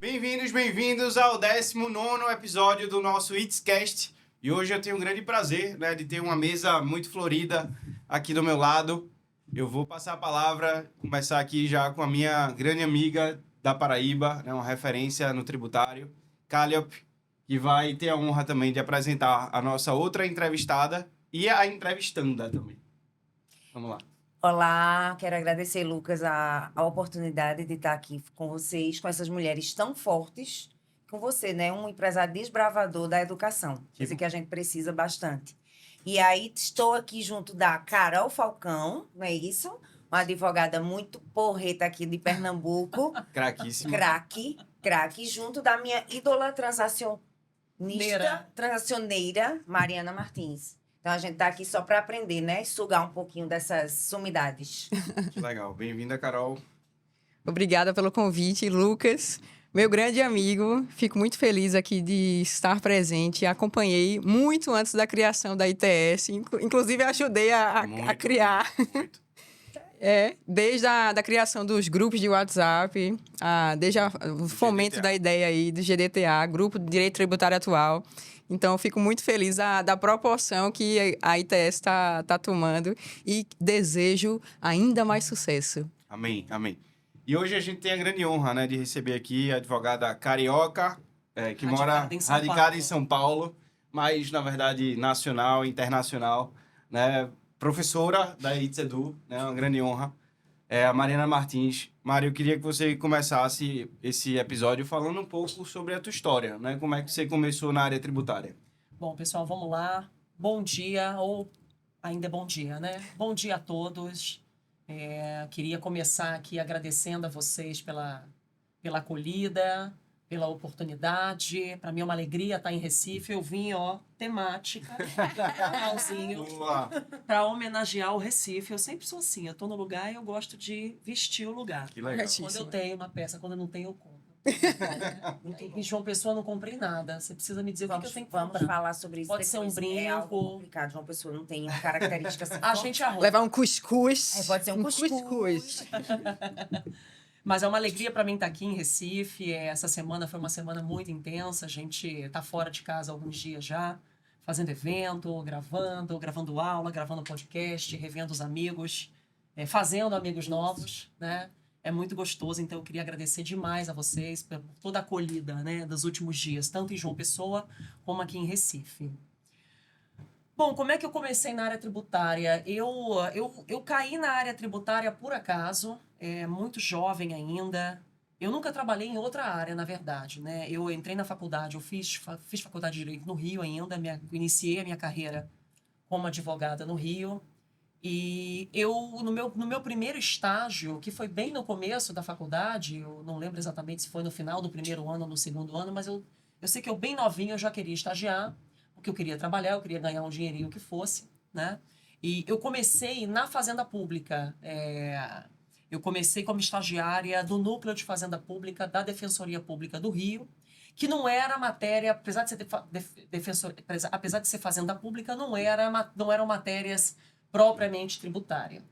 Bem-vindos ao 19º episódio do nosso Itscast. E hoje eu tenho um grande prazer, de ter uma mesa muito florida aqui do meu lado. Eu vou passar a palavra, começar aqui já com a minha grande amiga da Paraíba, uma referência no tributário, Calliope, que vai ter a honra também de apresentar a nossa outra entrevistada e a entrevistanda também. Vamos lá. Olá, quero agradecer, Lucas, a oportunidade de estar aqui com vocês, com essas mulheres tão fortes, com você, um empresário desbravador da educação, coisa que a gente precisa bastante. E aí estou aqui junto da Carol Falcão, não é isso? Uma advogada muito porreta aqui de Pernambuco. Craquíssima. Craque, junto da minha ídola transacioneira, Mariana Martins. Então, a gente está aqui só para aprender, sugar um pouquinho dessas sumidades. Que legal. Bem-vinda, Carol. Obrigada pelo convite, Lucas. Meu grande amigo, fico muito feliz aqui de estar presente. Acompanhei muito antes da criação da ITS, inclusive ajudei a criar. Muito. Desde a criação dos grupos de WhatsApp, desde o fomento da ideia aí do GDTA, Grupo de Direito Tributário Atual. Então, eu fico muito feliz da proporção que a ITS está tomando e desejo ainda mais sucesso. Amém, amém. E hoje a gente tem a grande honra, de receber aqui a advogada carioca, que mora radicada em São Paulo, mas, na verdade, nacional, internacional, professora da ITSEDU, uma grande honra, a Mariana Martins. Mari, eu queria que você começasse esse episódio falando um pouco sobre a tua história, Como é que você começou na área tributária? Bom, pessoal, vamos lá. Bom dia, ou ainda é bom dia, Bom dia a todos. Queria começar aqui agradecendo a vocês pela acolhida, pela oportunidade. Para mim é uma alegria estar em Recife. Eu vim, temática, para homenagear o Recife. Eu sempre sou assim, eu estou no lugar e eu gosto de vestir o lugar. Que legal. Quando eu tenho uma peça, quando eu não tenho, eu compro. Em João Pessoa eu não comprei nada. Você precisa me dizer o que eu tenho que comprar. Vamos falar sobre isso. Pode ser um brinco. É algo complicado. João Pessoa não tem características assim. A gente arruma. Levar um cuscuz. Pode ser um cuscuz. Mas é uma alegria para mim estar aqui em Recife. Essa semana foi uma semana muito intensa. A gente está fora de casa há alguns dias já, fazendo evento, gravando aula, gravando podcast, revendo os amigos, fazendo amigos novos, É muito gostoso, então eu queria agradecer demais a vocês por toda a acolhida, dos últimos dias, tanto em João Pessoa como aqui em Recife. Bom, como é que eu comecei na área tributária? Eu caí na área tributária por acaso, muito jovem ainda. Eu nunca trabalhei em outra área, na verdade, Eu entrei na faculdade, eu fiz faculdade de Direito no Rio ainda, iniciei a minha carreira como advogada no Rio. E eu, no meu primeiro estágio, que foi bem no começo da faculdade, eu não lembro exatamente se foi no final do primeiro ano ou no segundo ano, mas eu sei que eu bem novinho eu já queria estagiar, porque eu queria trabalhar, eu queria ganhar um dinheirinho que fosse, E eu comecei na Fazenda Pública, eu comecei como estagiária do Núcleo de Fazenda Pública da Defensoria Pública do Rio, que não era matéria, apesar de ser Fazenda Pública, não eram matérias propriamente tributárias.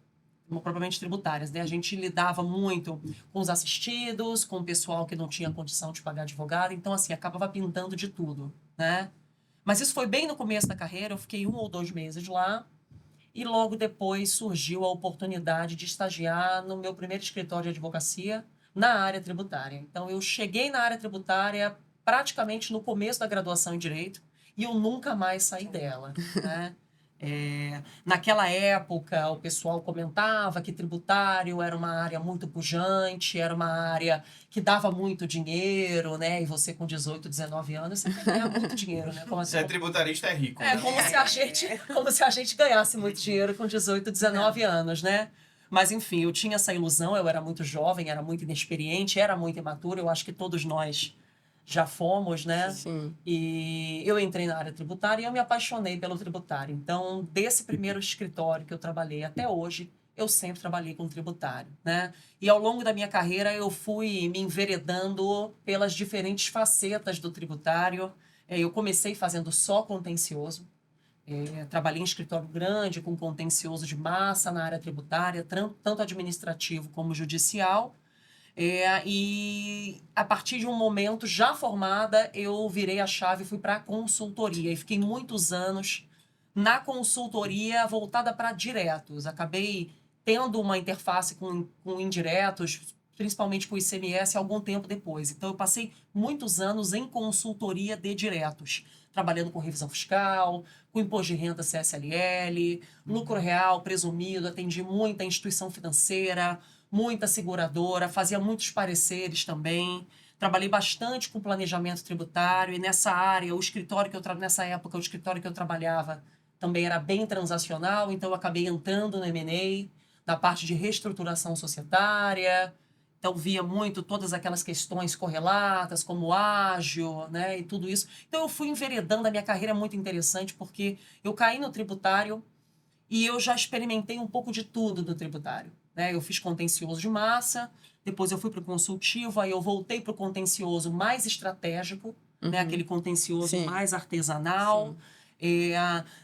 A gente lidava muito com os assistidos, com o pessoal que não tinha condição de pagar advogado, então, assim, acabava pintando de tudo, Mas isso foi bem no começo da carreira, eu fiquei 1 ou 2 meses lá, e logo depois surgiu a oportunidade de estagiar no meu primeiro escritório de advocacia na área tributária. Então, eu cheguei na área tributária praticamente no começo da graduação em Direito, e eu nunca mais saí dela, Naquela época, o pessoal comentava que tributário era uma área muito pujante, era uma área que dava muito dinheiro, E você com 18, 19 anos, você ganha muito dinheiro, Como Você é tributarista, é rico. Como se a gente ganhasse muito dinheiro com 18, 19 anos, Mas, enfim, eu tinha essa ilusão, eu era muito jovem, era muito inexperiente, era muito imaturo, eu acho que todos nós já fomos, Sim. E eu entrei na área tributária e eu me apaixonei pelo tributário. Então, desse primeiro escritório que eu trabalhei até hoje, eu sempre trabalhei com tributário, E ao longo da minha carreira eu fui me enveredando pelas diferentes facetas do tributário. Eu comecei fazendo só contencioso. Trabalhei em escritório grande, com contencioso de massa na área tributária, tanto administrativo como judicial. E a partir de um momento já formada, eu virei a chave e fui para a consultoria. E fiquei muitos anos na consultoria voltada para diretos. Acabei tendo uma interface com indiretos, principalmente com o ICMS, algum tempo depois. Então, eu passei muitos anos em consultoria de diretos, trabalhando com revisão fiscal, com imposto de renda CSLL, lucro real presumido, atendi muita instituição financeira, muita seguradora, fazia muitos pareceres também. Trabalhei bastante com planejamento tributário e nessa área, nessa época, o escritório que eu trabalhava também era bem transacional, então eu acabei entrando no M&A, na parte de reestruturação societária. Então, via muito todas aquelas questões correlatas, como ágil, né, e tudo isso. Então, eu fui enveredando, a minha carreira é muito interessante, porque eu caí no tributário e eu já experimentei um pouco de tudo do tributário. Né? Eu fiz contencioso de massa, depois eu fui para o consultivo, aí eu voltei para o contencioso mais estratégico, né, aquele contencioso Sim. mais artesanal.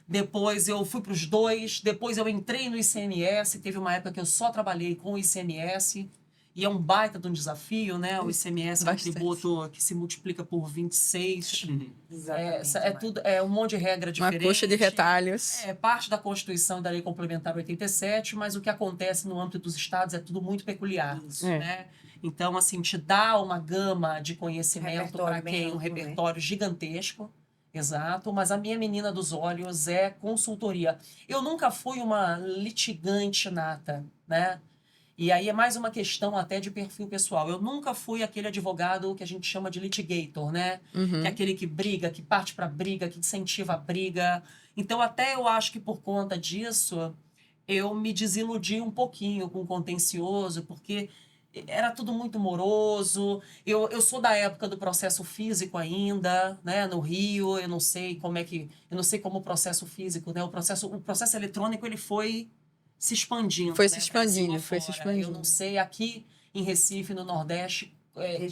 Depois eu fui para os dois, depois eu entrei no ICMS, teve uma época que eu só trabalhei com o ICMS, e é um baita de um desafio, né? O ICMS é um tributo que se multiplica por 26. Exatamente. É um monte de regra diferente. Uma coxa de retalhos. É parte da Constituição e da Lei Complementar 87, mas o que acontece no âmbito dos estados é tudo muito peculiar. Isso. Né? Então, assim, te dá uma gama de conhecimento para quem, um repertório gigantesco. Exato, mas a minha menina dos olhos é consultoria. Eu nunca fui uma litigante nata, né? E aí é mais uma questão até de perfil pessoal. Eu nunca fui aquele advogado que a gente chama de litigator, né? Que é aquele que briga, que parte para briga, que incentiva a briga. Então, até eu acho que por conta disso, eu me desiludi um pouquinho com o contencioso, porque era tudo muito moroso. Eu sou da época do processo físico ainda, né? No Rio, eu não sei como o processo físico, né? O processo eletrônico, ele foi se expandindo. Foi né, se expandindo, foi se fora. expandindo. Eu não sei aqui em Recife, no Nordeste,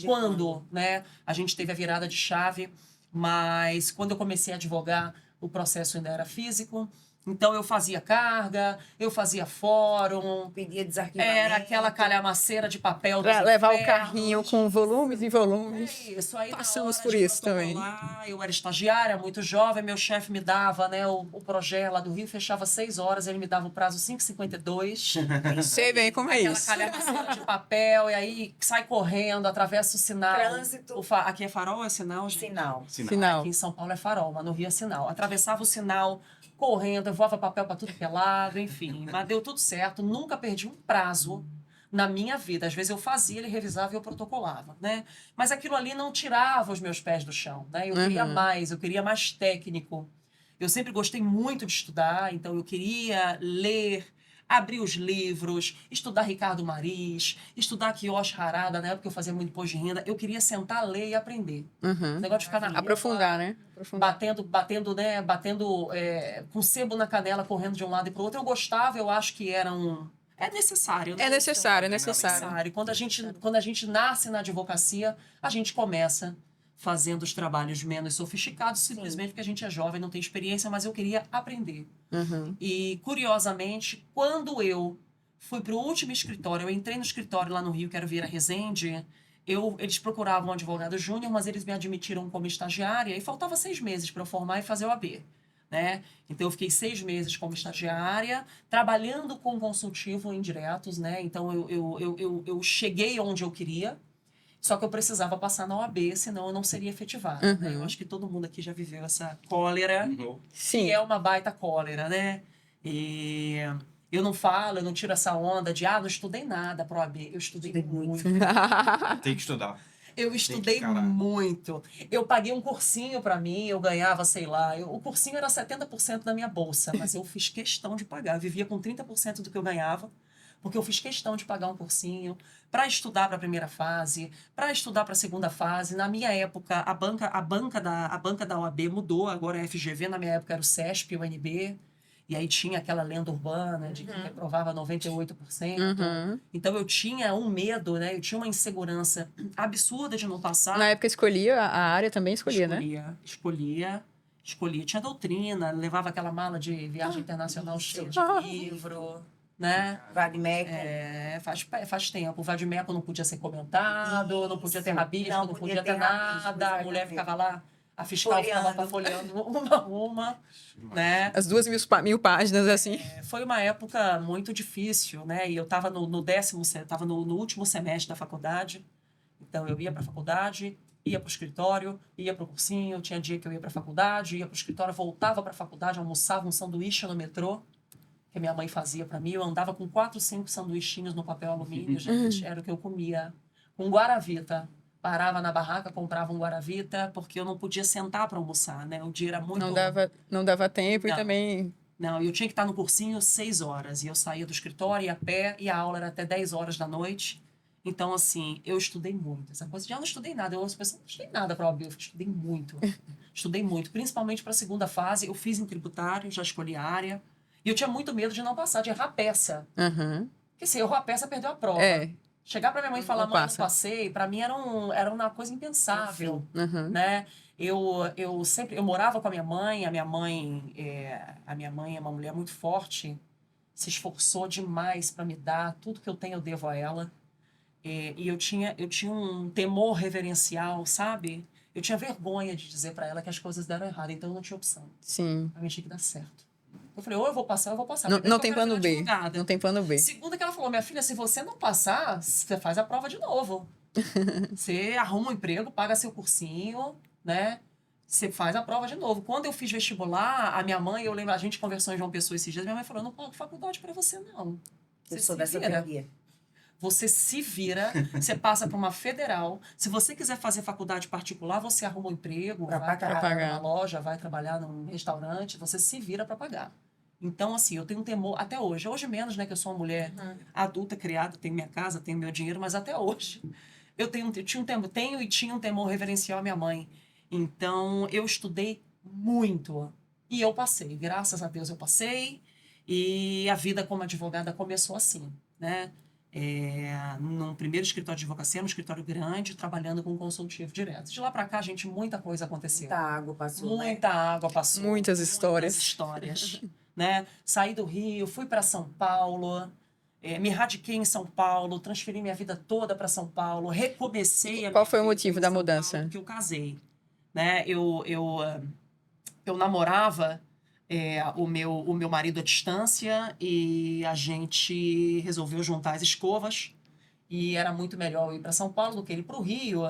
quando, né, a gente teve a virada de chave, mas quando eu comecei a advogar, o processo ainda era físico. Então, eu fazia carga, eu fazia fórum. Pedia desarquivamento. Era aquela calhamaceira de papel. Para levar o carrinho com volumes e volumes. É isso aí. Passamos por isso também. Eu era estagiária, muito jovem, meu chefe me dava, né, o projeto lá do Rio, fechava 6 horas, ele me dava o prazo 5h52. Sei bem como é isso. Aquela calhamaceira de papel, e aí sai correndo, atravessa o sinal. Trânsito. Aqui é farol ou é sinal, gente? Sinal. Aqui em São Paulo é farol, mas no Rio é sinal. Atravessava o sinal, correndo, eu voava papel para tudo que é lado, enfim. Mas deu tudo certo, nunca perdi um prazo na minha vida. Às vezes eu fazia, ele revisava e eu protocolava, né? Mas aquilo ali não tirava os meus pés do chão, né? Eu queria mais técnico. Eu sempre gostei muito de estudar, então eu queria ler, abrir os livros, estudar Ricardo Mariz, estudar Kiyoshi Harada, na época eu fazia muito imposto de renda. Eu queria sentar, ler e aprender. O negócio de ficar na rua, Aprofundar, né? batendo com sebo na canela, correndo de um lado e para o outro. Eu gostava, eu acho que era É necessário. Né? É necessário. Quando a gente nasce na advocacia, a gente começa fazendo os trabalhos menos sofisticados, simplesmente porque a gente é jovem, não tem experiência, mas eu queria aprender. E, curiosamente, quando eu fui para o último escritório, eu entrei no escritório lá no Rio, que era o Vieira Rezende, eles procuravam um advogado júnior, mas eles me admitiram como estagiária, e faltava 6 meses para eu formar e fazer o AB. Né? Então, eu fiquei 6 meses como estagiária, trabalhando com consultivo em diretos, né? Então, eu cheguei onde eu queria, só que eu precisava passar na OAB, senão eu não seria efetivada. Né? Eu acho que todo mundo aqui já viveu essa cólera, que é uma baita cólera, né? E eu não tiro essa onda de, não estudei nada para OAB. Eu estudei muito. Tem que estudar. Eu estudei muito. Eu paguei um cursinho para mim, eu ganhava, sei lá, o cursinho era 70% da minha bolsa, mas eu fiz questão de pagar. Eu vivia com 30% do que eu ganhava, porque eu fiz questão de pagar um cursinho para estudar para a primeira fase, para estudar para a segunda fase. Na minha época, a banca da OAB mudou, agora é a FGV, na minha época era o CESP, o UNB. E aí tinha aquela lenda urbana de que reprovava 98%. Então eu tinha um medo, né? Eu tinha uma insegurança absurda de não passar. Na época escolhia, a área também escolhia, né? Escolhia. Tinha doutrina, levava aquela mala de viagem internacional cheia de livro. né? Vadimeco. Faz tempo. O Vadimeco não podia ser comentado, não podia ter rabisco, não podia ter nada. A mulher ficava lá, a fiscal ficava folheando uma a uma, né? As 2.000 páginas, assim. Foi uma época muito difícil, né? E eu estava no último semestre da faculdade. Então, eu ia para a faculdade, ia para o escritório, ia para o cursinho. Tinha dia que eu ia para a faculdade, ia para o escritório, voltava para a faculdade, almoçava um sanduíche no metrô, que minha mãe fazia para mim. Eu andava com 4, 5 sanduichinhos no papel alumínio, gente. Era o que eu comia. Com guaravita. Parava na barraca, comprava um guaravita, porque eu não podia sentar para almoçar, né? O dia era muito... Não dava tempo Não. e também... Não, eu tinha que estar no cursinho 6 horas. E eu saía do escritório, ia a pé, e a aula era até 10 horas da noite. Então, assim, eu estudei muito. Essa coisa de, não estudei nada. Eu não estudei nada para a OAB, eu estudei muito. Estudei muito, principalmente para a segunda fase. Eu fiz em tributário, já escolhi a área. E eu tinha muito medo de não passar, de errar a peça. Uhum. Porque se errou a peça, perdeu a prova. Chegar para minha mãe e falar, mãe, não passei, para mim era uma coisa impensável, né? Eu morava com a minha mãe é uma mulher muito forte, se esforçou demais para me dar tudo que eu tenho, eu devo a ela. E eu tinha um temor reverencial, sabe? Eu tinha vergonha de dizer para ela que as coisas deram errado, então eu não tinha opção. Sim. A mim tinha que dar certo. Eu falei, ou eu vou passar, ou eu vou passar. Não tem plano B. Não tem plano B. Segunda que ela falou, minha filha, se você não passar, você faz a prova de novo. Você arruma um emprego, paga seu cursinho, né? Você faz a prova de novo. Quando eu fiz vestibular, a minha mãe, eu lembro, a gente conversou em João Pessoa esses dias, minha mãe falou, não pago faculdade para você, não. Eu sou dessa teoria. Você se vira, você passa para uma federal. Se você quiser fazer faculdade particular, você arruma um emprego, vai trabalhar numa loja, vai trabalhar num restaurante, você se vira para pagar. Então, assim, eu tenho um temor até hoje. Hoje menos, né, que eu sou uma mulher adulta, criada, tenho minha casa, tenho meu dinheiro, mas até hoje eu tinha um temor reverencial à minha mãe. Então, eu estudei muito e eu passei. Graças a Deus eu passei e a vida como advogada começou assim, né? Num primeiro escritório de advocacia, num escritório grande, trabalhando com consultivo direto. De lá para cá, gente, muita coisa aconteceu. Muita água passou. Muita água passou. Muitas histórias. Muitas histórias. Né? Saí do Rio, fui para São Paulo, me radiquei em São Paulo, transferi minha vida toda para São Paulo, recomecei. Qual foi o motivo da mudança? Porque eu casei, né? Eu namorava o meu marido à distância e a gente resolveu juntar as escovas e era muito melhor eu ir para São Paulo do que ele para o Rio.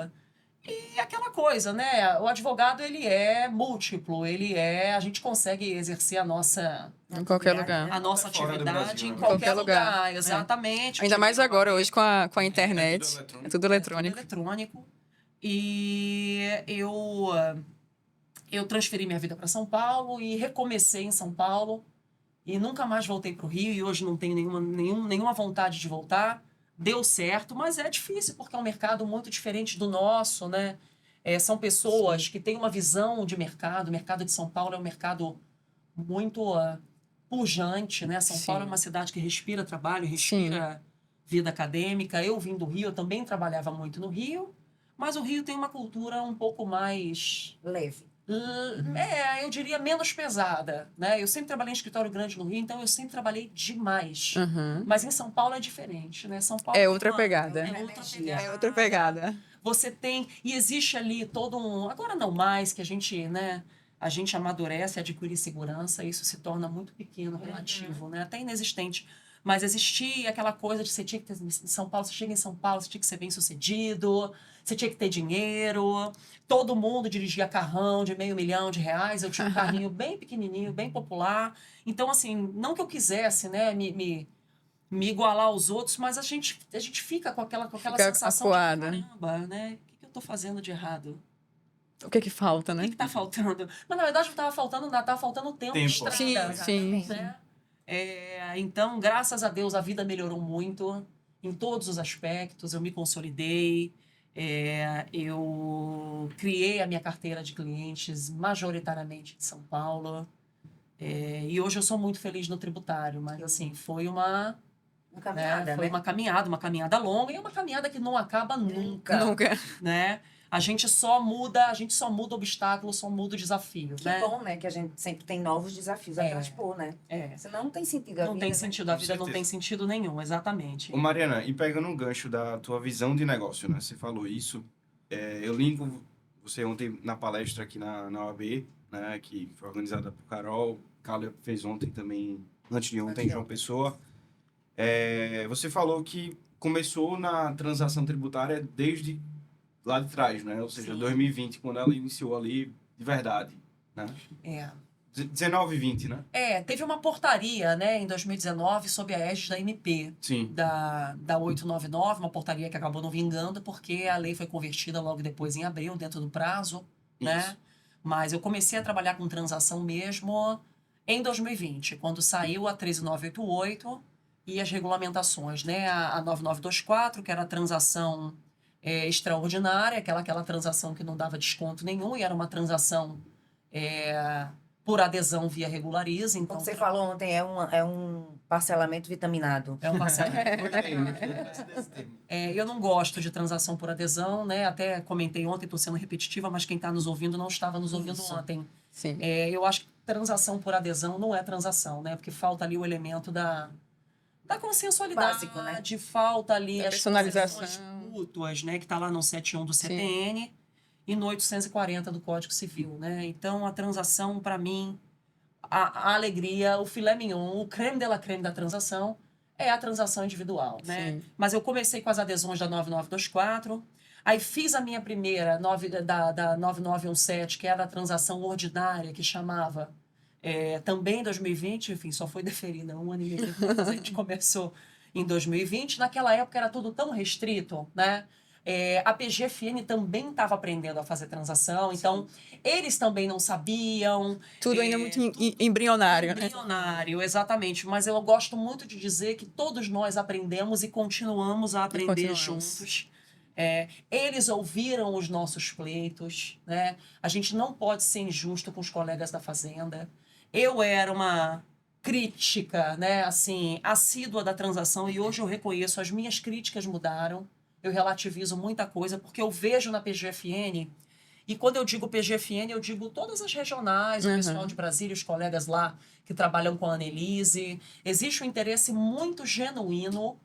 E aquela coisa, né? O advogado, ele é múltiplo, a gente consegue exercer a nossa... Em qualquer lugar. A nossa Fora do atividade Brasil, em né? qualquer lugar. Exatamente. Ainda mais agora, hoje, com a internet. É tudo eletrônico. Tudo eletrônico. E eu transferi minha vida para São Paulo e recomecei em São Paulo. E nunca mais voltei para o Rio e hoje não tenho nenhuma vontade de voltar. Deu certo, mas é difícil porque é um mercado muito diferente do nosso, né? São pessoas que têm uma visão de mercado. O mercado de São Paulo é um mercado muito pujante, né? São Paulo é uma cidade que respira trabalho, respira vida acadêmica. Eu vim do Rio, eu também trabalhava muito no Rio, mas o Rio tem uma cultura um pouco mais... leve. Eu diria menos pesada, né? Eu sempre trabalhei em escritório grande no Rio, então eu sempre trabalhei demais. Mas em São Paulo é diferente, né? São Paulo é outra pegada. É outra pegada. Você tem... E existe ali todo um... Agora não mais, que a gente, né? A gente amadurece, adquire segurança, isso se torna muito pequeno, relativo, né? Até inexistente. Mas existia aquela coisa de você tinha que ter em São Paulo, você chega em São Paulo, você tinha que ser bem-sucedido, você tinha que ter dinheiro, todo mundo dirigia carrão de R$500 mil, eu tinha um carrinho bem pequenininho, bem popular. Então, assim, não que eu quisesse, né, me igualar aos outros, mas a gente fica com aquela sensação acuada. De caramba, né? O que eu tô fazendo de errado? O que falta, né? O que tá faltando? Mas, na verdade, não estava faltando nada, estava faltando tempo. Sim. Né? Então, graças a Deus, a vida melhorou muito em todos os aspectos. Eu me consolidei, eu criei a minha carteira de clientes majoritariamente de São Paulo. E hoje eu sou muito feliz no tributário, mas assim, foi uma caminhada, uma caminhada longa e uma caminhada que não acaba nunca. Nunca. Né? A gente só muda obstáculo, só muda o desafio, Que né? bom, né? Que a gente sempre tem novos desafios a É. transpor, né? É. Senão não tem sentido a Não vida, tem né? sentido, a Com vida não tem certeza. sentido nenhum, exatamente. Ô Mariana, e pegando um gancho da tua visão de negócio, né? Você falou isso. Eu li com você ontem na palestra aqui na OAB, né? Que foi organizada por Carol. Cália fez ontem também, antes de ontem, em João Pessoa. Você falou que começou na transação tributária desde lá de trás, né? Ou seja, Sim. 2020, quando ela iniciou ali de verdade, né? É. 19 e 20, né? Teve uma portaria, né, em 2019, sob a égide da MP, Sim. da 899, uma portaria que acabou não vingando, porque a lei foi convertida logo depois em abril, dentro do prazo, né? Isso. Mas eu comecei a trabalhar com transação mesmo em 2020, quando saiu a 13988 e as regulamentações, né? A 9924, que era a transação extraordinária, aquela transação que não dava desconto nenhum e era uma transação por adesão via regulariza. Então, Como você falou ontem, é um parcelamento vitaminado. é um parcelamento. Gostei, gostei desse termo. Eu não gosto de transação por adesão, né? Até comentei ontem, estou sendo repetitiva, mas quem está nos ouvindo não estava nos ouvindo Isso. ontem. Sim. Eu acho que transação por adesão não é transação, né? Porque falta ali o elemento da consensualidade, Básico, né? Falta ali Da as personalização. concessões mútuas, né? Que está lá no 71 do CTN e no 840 do Código Civil, né? Então, a transação, para mim, a alegria, o filé mignon, o creme de la creme da transação é a transação individual, né? Sim. Mas eu comecei com as adesões da 9924, aí fiz a minha primeira da 9917, que era a transação ordinária, que chamava também em 2020, enfim, só foi deferida um ano e meio depois, a gente começou em 2020. Naquela época era tudo tão restrito, né? A PGFN também estava aprendendo a fazer transação, então eles também não sabiam. Tudo ainda muito embrionário, né? Embrionário, exatamente. Mas eu gosto muito de dizer que todos nós aprendemos e continuamos a aprender juntos. Eles ouviram os nossos pleitos, né? A gente não pode ser injusto com os colegas da Fazenda. Eu era uma crítica, né, assim, assídua da transação e hoje eu reconheço, as minhas críticas mudaram. Eu relativizo muita coisa porque eu vejo na PGFN, e quando eu digo PGFN, eu digo todas as regionais, o pessoal de Brasília, os colegas lá que trabalham com a Annelise. Existe um interesse muito genuíno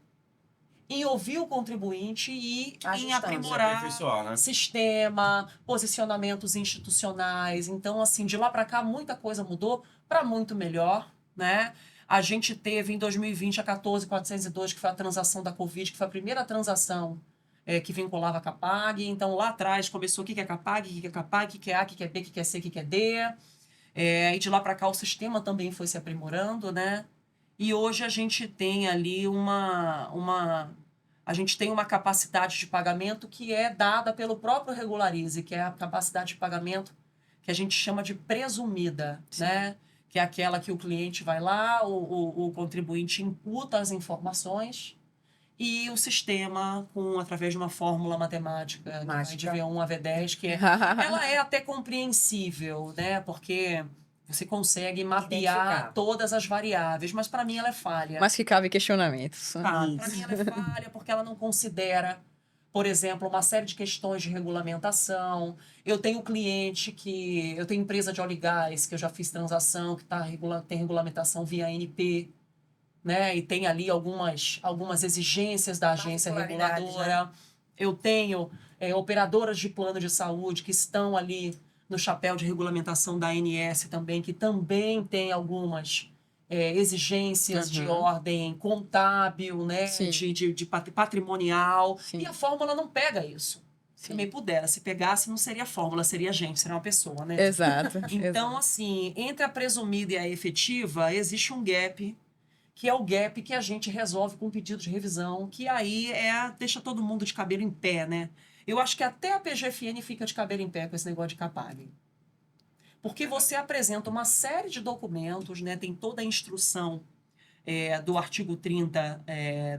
em ouvir o contribuinte e em aprimorar Aperfeiçoar, né? sistema, posicionamentos institucionais. Então, assim, de lá para cá, muita coisa mudou para muito melhor, né? A gente teve em 2020 a 14402, que foi a transação da Covid, que foi a primeira transação que vinculava a Capag. Então, lá atrás começou o que é Capag, o que é Capag, o que é A, o que é B, o que é C, o que é D. E de lá para cá o sistema também foi se aprimorando, né? E hoje a gente tem ali a gente tem uma capacidade de pagamento que é dada pelo próprio Regularize, que é a capacidade de pagamento que a gente chama de presumida, né? Que é aquela que o cliente vai lá, o contribuinte imputa as informações e o sistema, através de uma fórmula matemática, que vai de V1 a V10, ela é até compreensível, né? Porque você consegue mapear todas as variáveis, mas para mim ela é falha. Mas que cabe questionamentos. Para mim ela é falha porque ela não considera, por exemplo, uma série de questões de regulamentação. Eu tenho eu tenho empresa de óleo e gás, que eu já fiz transação, que tem regulamentação via ANP, né? E tem ali algumas exigências da agência reguladora. Né? Eu tenho operadoras de plano de saúde que estão ali no chapéu de regulamentação da ANS também, que também tem algumas exigências de ordem contábil, né? De patrimonial. Sim. E a fórmula não pega isso. Se também pudera, se pegasse, não seria fórmula, seria gente, seria uma pessoa, né? Exato. Então, assim, entre a presumida e a efetiva, existe um gap, que é o gap que a gente resolve com pedido de revisão, que aí deixa todo mundo de cabelo em pé, né? Eu acho que até a PGFN fica de cabelo em pé com esse negócio de Capag. Porque você apresenta uma série de documentos, né? Tem toda a instrução do artigo 30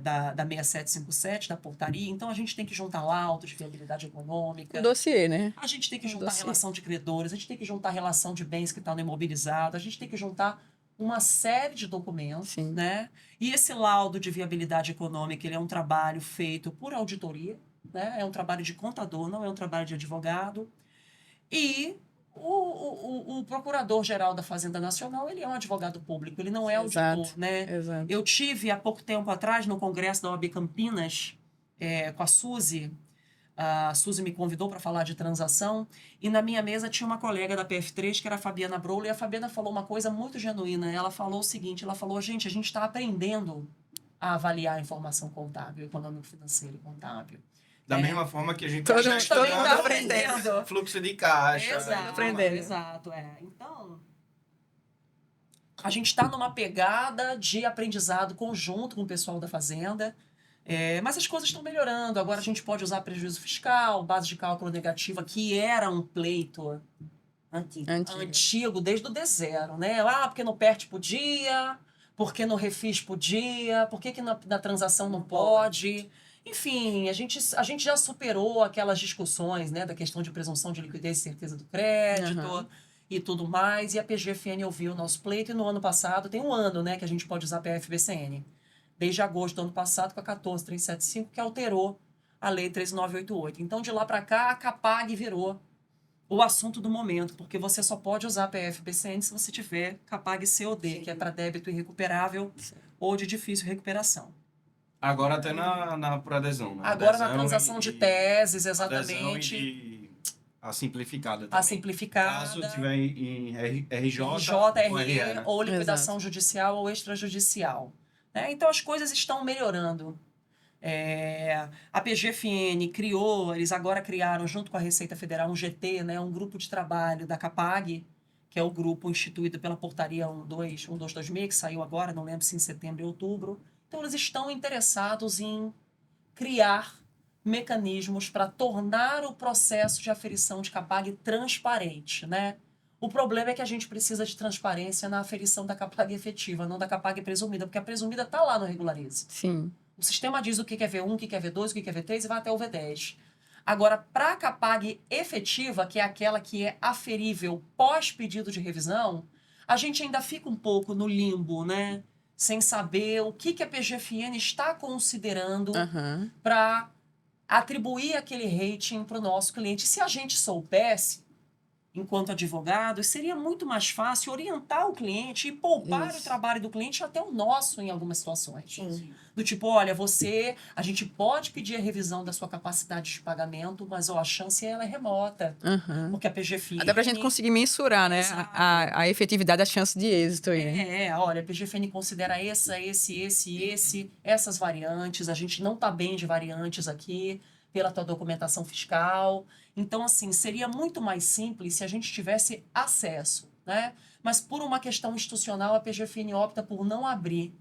da 6757, da portaria. Então, a gente tem que juntar laudos de viabilidade econômica. O dossiê, né? A gente tem que juntar relação de credores, a gente tem que juntar relação de bens que estão no imobilizado, a gente tem que juntar uma série de documentos, né? E esse laudo de viabilidade econômica, ele é um trabalho feito por auditoria, né? É um trabalho de contador, não é um trabalho de advogado. E o Procurador-Geral da Fazenda Nacional, ele é um advogado público, ele não é auditor, Exato, né? exato. Eu tive, há pouco tempo atrás, no Congresso da OAB Campinas, com a Suzy. A Suzy me convidou para falar de transação e na minha mesa tinha uma colega da PF3, que era a Fabiana Brolo, e a Fabiana falou uma coisa muito genuína. Ela falou o seguinte, ela falou, gente, a gente está aprendendo a avaliar a informação contábil, econômico-financeira e contábil. Da mesma forma que a gente Todo está mundo estudando tá aprendendo. fluxo de caixa. Exato, aprendendo. exato, Então, a gente está numa pegada de aprendizado conjunto com o pessoal da Fazenda, mas as coisas estão melhorando. Agora a gente pode usar prejuízo fiscal, base de cálculo negativa, que era um pleito antigo desde o D0, né? Porque no PERT podia, porque no Refis podia, por que na transação não pode? Enfim, a gente já superou aquelas discussões, né, da questão de presunção de liquidez e certeza do crédito e tudo mais, e a PGFN ouviu o nosso pleito, e no ano passado, tem um ano, né, que a gente pode usar a PFBCN, desde agosto do ano passado, com a 14375, que alterou a Lei 13988. Então, de lá para cá, a CAPAG virou o assunto do momento, porque você só pode usar a PFBCN se você tiver CAPAG COD, que é para débito irrecuperável ou de difícil recuperação. Agora até por adesão. Né? Agora Adesão na transação de teses, exatamente. E a simplificada também. A simplificada. Caso tiver em RJ, ou RE, né? ou liquidação judicial ou extrajudicial. Né? Então as coisas estão melhorando. A PGFN criou, eles agora criaram, junto com a Receita Federal, um GT, né, um grupo de trabalho da CAPAG, que é o grupo instituído pela portaria 122/2000, que saiu agora, não lembro se em setembro ou outubro. Então, eles estão interessados em criar mecanismos para tornar o processo de aferição de CAPAG transparente, né? O problema é que a gente precisa de transparência na aferição da CAPAG efetiva, não da CAPAG presumida, porque a presumida está lá no Regularize. Sim. O sistema diz o que é V1, o que é V2, o que é V3 e vai até o V10. Agora, para a CAPAG efetiva, que é aquela que é aferível pós-pedido de revisão, a gente ainda fica um pouco no limbo, né? Sem saber o que a PGFN está considerando para atribuir aquele rating para o nosso cliente. Se a gente soubesse, enquanto advogados, seria muito mais fácil orientar o cliente e poupar o trabalho do cliente até o nosso em algumas situações. Sim. Do tipo, olha, a gente pode pedir a revisão da sua capacidade de pagamento, mas a chance ela é remota. Porque a PGFN... Até para a gente conseguir mensurar, né, a efetividade, a chance de êxito aí, né? Olha, a PGFN considera essas variantes, a gente não está bem de variantes aqui, pela tua documentação fiscal. Então, assim, seria muito mais simples se a gente tivesse acesso, né? Mas por uma questão institucional, a PGFN opta por não abrir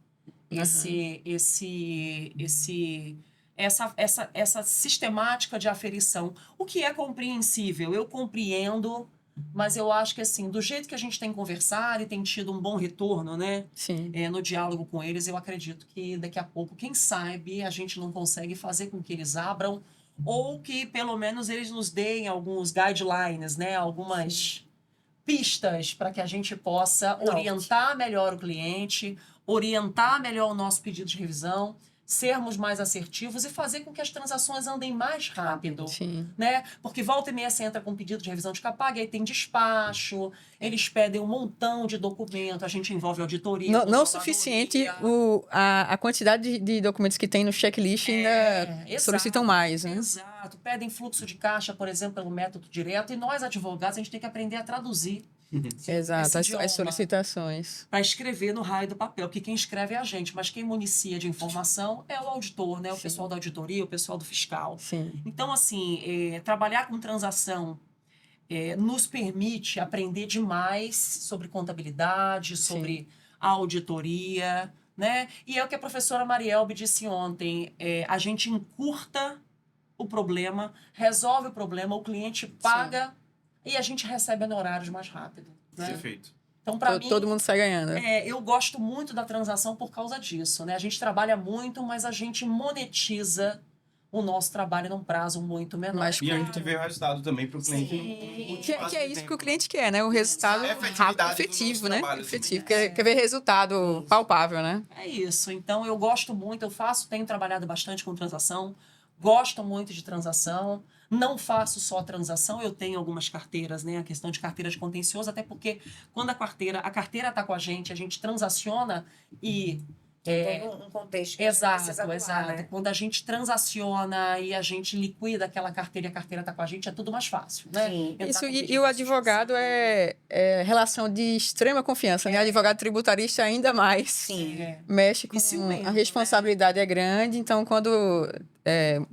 essa sistemática de aferição, o que é compreensível. Eu compreendo, mas eu acho que, assim, do jeito que a gente tem conversado e tem tido um bom retorno, né? Sim. No diálogo com eles, eu acredito que daqui a pouco, quem sabe, a gente não consegue fazer com que eles abram ou que, pelo menos, eles nos deem alguns guidelines, né? Algumas pistas para que a gente possa orientar melhor o cliente, orientar melhor o nosso pedido de revisão, sermos mais assertivos e fazer com que as transações andem mais rápido. Sim. Né? Porque volta e meia você entra com um pedido de revisão de CAPAG, aí tem despacho, eles pedem um montão de documento, a gente envolve auditoria. Não o suficiente a quantidade de documentos que tem no checklist ainda solicitam mais, né? Exato. Pedem fluxo de caixa, por exemplo, pelo método direto, e nós, advogados, a gente tem que aprender a traduzir. Exato, as solicitações. Para escrever no raio do papel, porque quem escreve é a gente, mas quem municia de informação é o auditor, né? O pessoal da auditoria, o pessoal do fiscal. Sim. Então, assim, trabalhar com transação nos permite aprender demais sobre contabilidade, sobre auditoria, né? E é o que a professora Marielbe disse ontem, a gente encurta o problema, resolve o problema, o cliente paga e a gente recebe honorários mais rápido. Né? Perfeito. Então, para mim, todo mundo sai ganhando. Eu gosto muito da transação por causa disso. Né? A gente trabalha muito, mas a gente monetiza o nosso trabalho num prazo muito menor. E a gente vê o resultado também para o cliente. Que é isso que o cliente quer, né? O resultado rápido, efetivo, né? Efetivo. Quer ver resultado palpável, né? É isso. Então, eu gosto muito, tenho trabalhado bastante com transação. Gosto muito de transação. Não faço só transação, eu tenho algumas carteiras, né? A questão de carteira de contencioso, até porque quando a carteira está com a gente transaciona e... Tem um contexto que a gente precisa atuar, Exato. né? Quando a gente transaciona e a gente liquida aquela carteira e a carteira está com a gente, é tudo mais fácil, né? Sim. Entrar Isso, com e pedido o de advogado substituição. é relação de extrema confiança, né? Advogado tributarista ainda mais. Sim. Mexe com... E ciumento, A responsabilidade é grande, então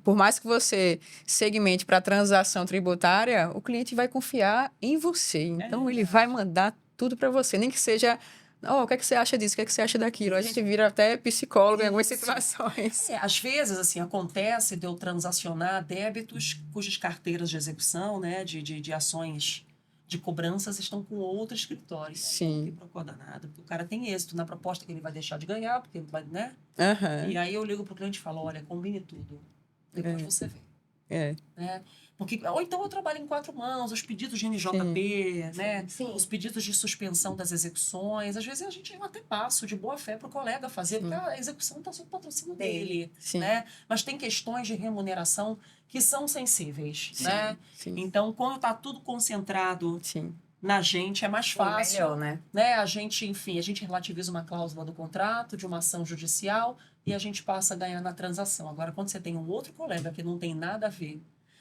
por mais que você segmente para transação tributária, o cliente vai confiar em você. Então, ele vai mandar tudo para você, nem que seja... o que é que você acha disso? O que é que você acha daquilo? A gente vira até psicólogo em algumas situações. Às vezes, assim, acontece de eu transacionar débitos cujas carteiras de execução, né, de ações de cobranças estão com outro escritório. Sim. Não procura danado, porque o cara tem êxito na proposta que ele vai deixar de ganhar, porque ele vai, né? Aham. E aí eu ligo pro cliente e falo, olha, combine tudo. Depois você vê. É. Né? Porque, ou então eu trabalho em 4 mãos, os pedidos de NJP, né? Sim. Os pedidos de suspensão das execuções. Às vezes eu até passo de boa fé para o colega fazer, porque a execução está sob patrocínio dele. Sim. Né? Mas tem questões de remuneração que são sensíveis. Né? Sim. Então, quando está tudo concentrado Sim. na gente, é mais fácil. Melhor, né? Né? A gente relativiza uma cláusula do contrato, de uma ação judicial, e a gente passa a ganhar na transação. Agora, quando você tem um outro colega que não tem nada a ver,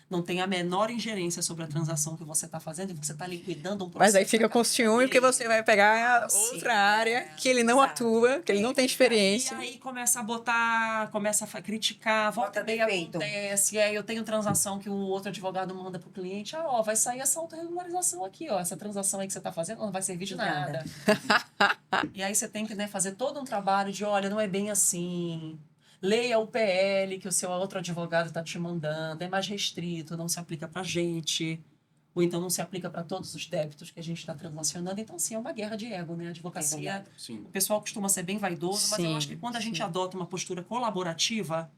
não tem a menor ingerência sobre a transação que você está fazendo, e você está liquidando um processo. Mas aí fica na com carteira ciúme, dele. porque você vai pegar Sim, outra área que ele não exato. atua, que ele não tem experiência. E aí começa a botar, criticar, volta e meia defeito. acontece. E aí eu tenho transação que o outro advogado manda pro cliente, vai sair essa autorregularização aqui, essa transação aí que você está fazendo não vai servir de nada. E aí você tem que, né, fazer todo um trabalho de, olha, não é bem assim. Leia o PL que o seu outro advogado está te mandando, é mais restrito, não se aplica para a gente, ou então não se aplica para todos os débitos que a gente está transacionando. Então, assim, é uma guerra de ego, né? A advocacia, Sim. o pessoal costuma ser bem vaidoso, mas eu Sim, acho que quando a gente sim. adota uma postura colaborativa,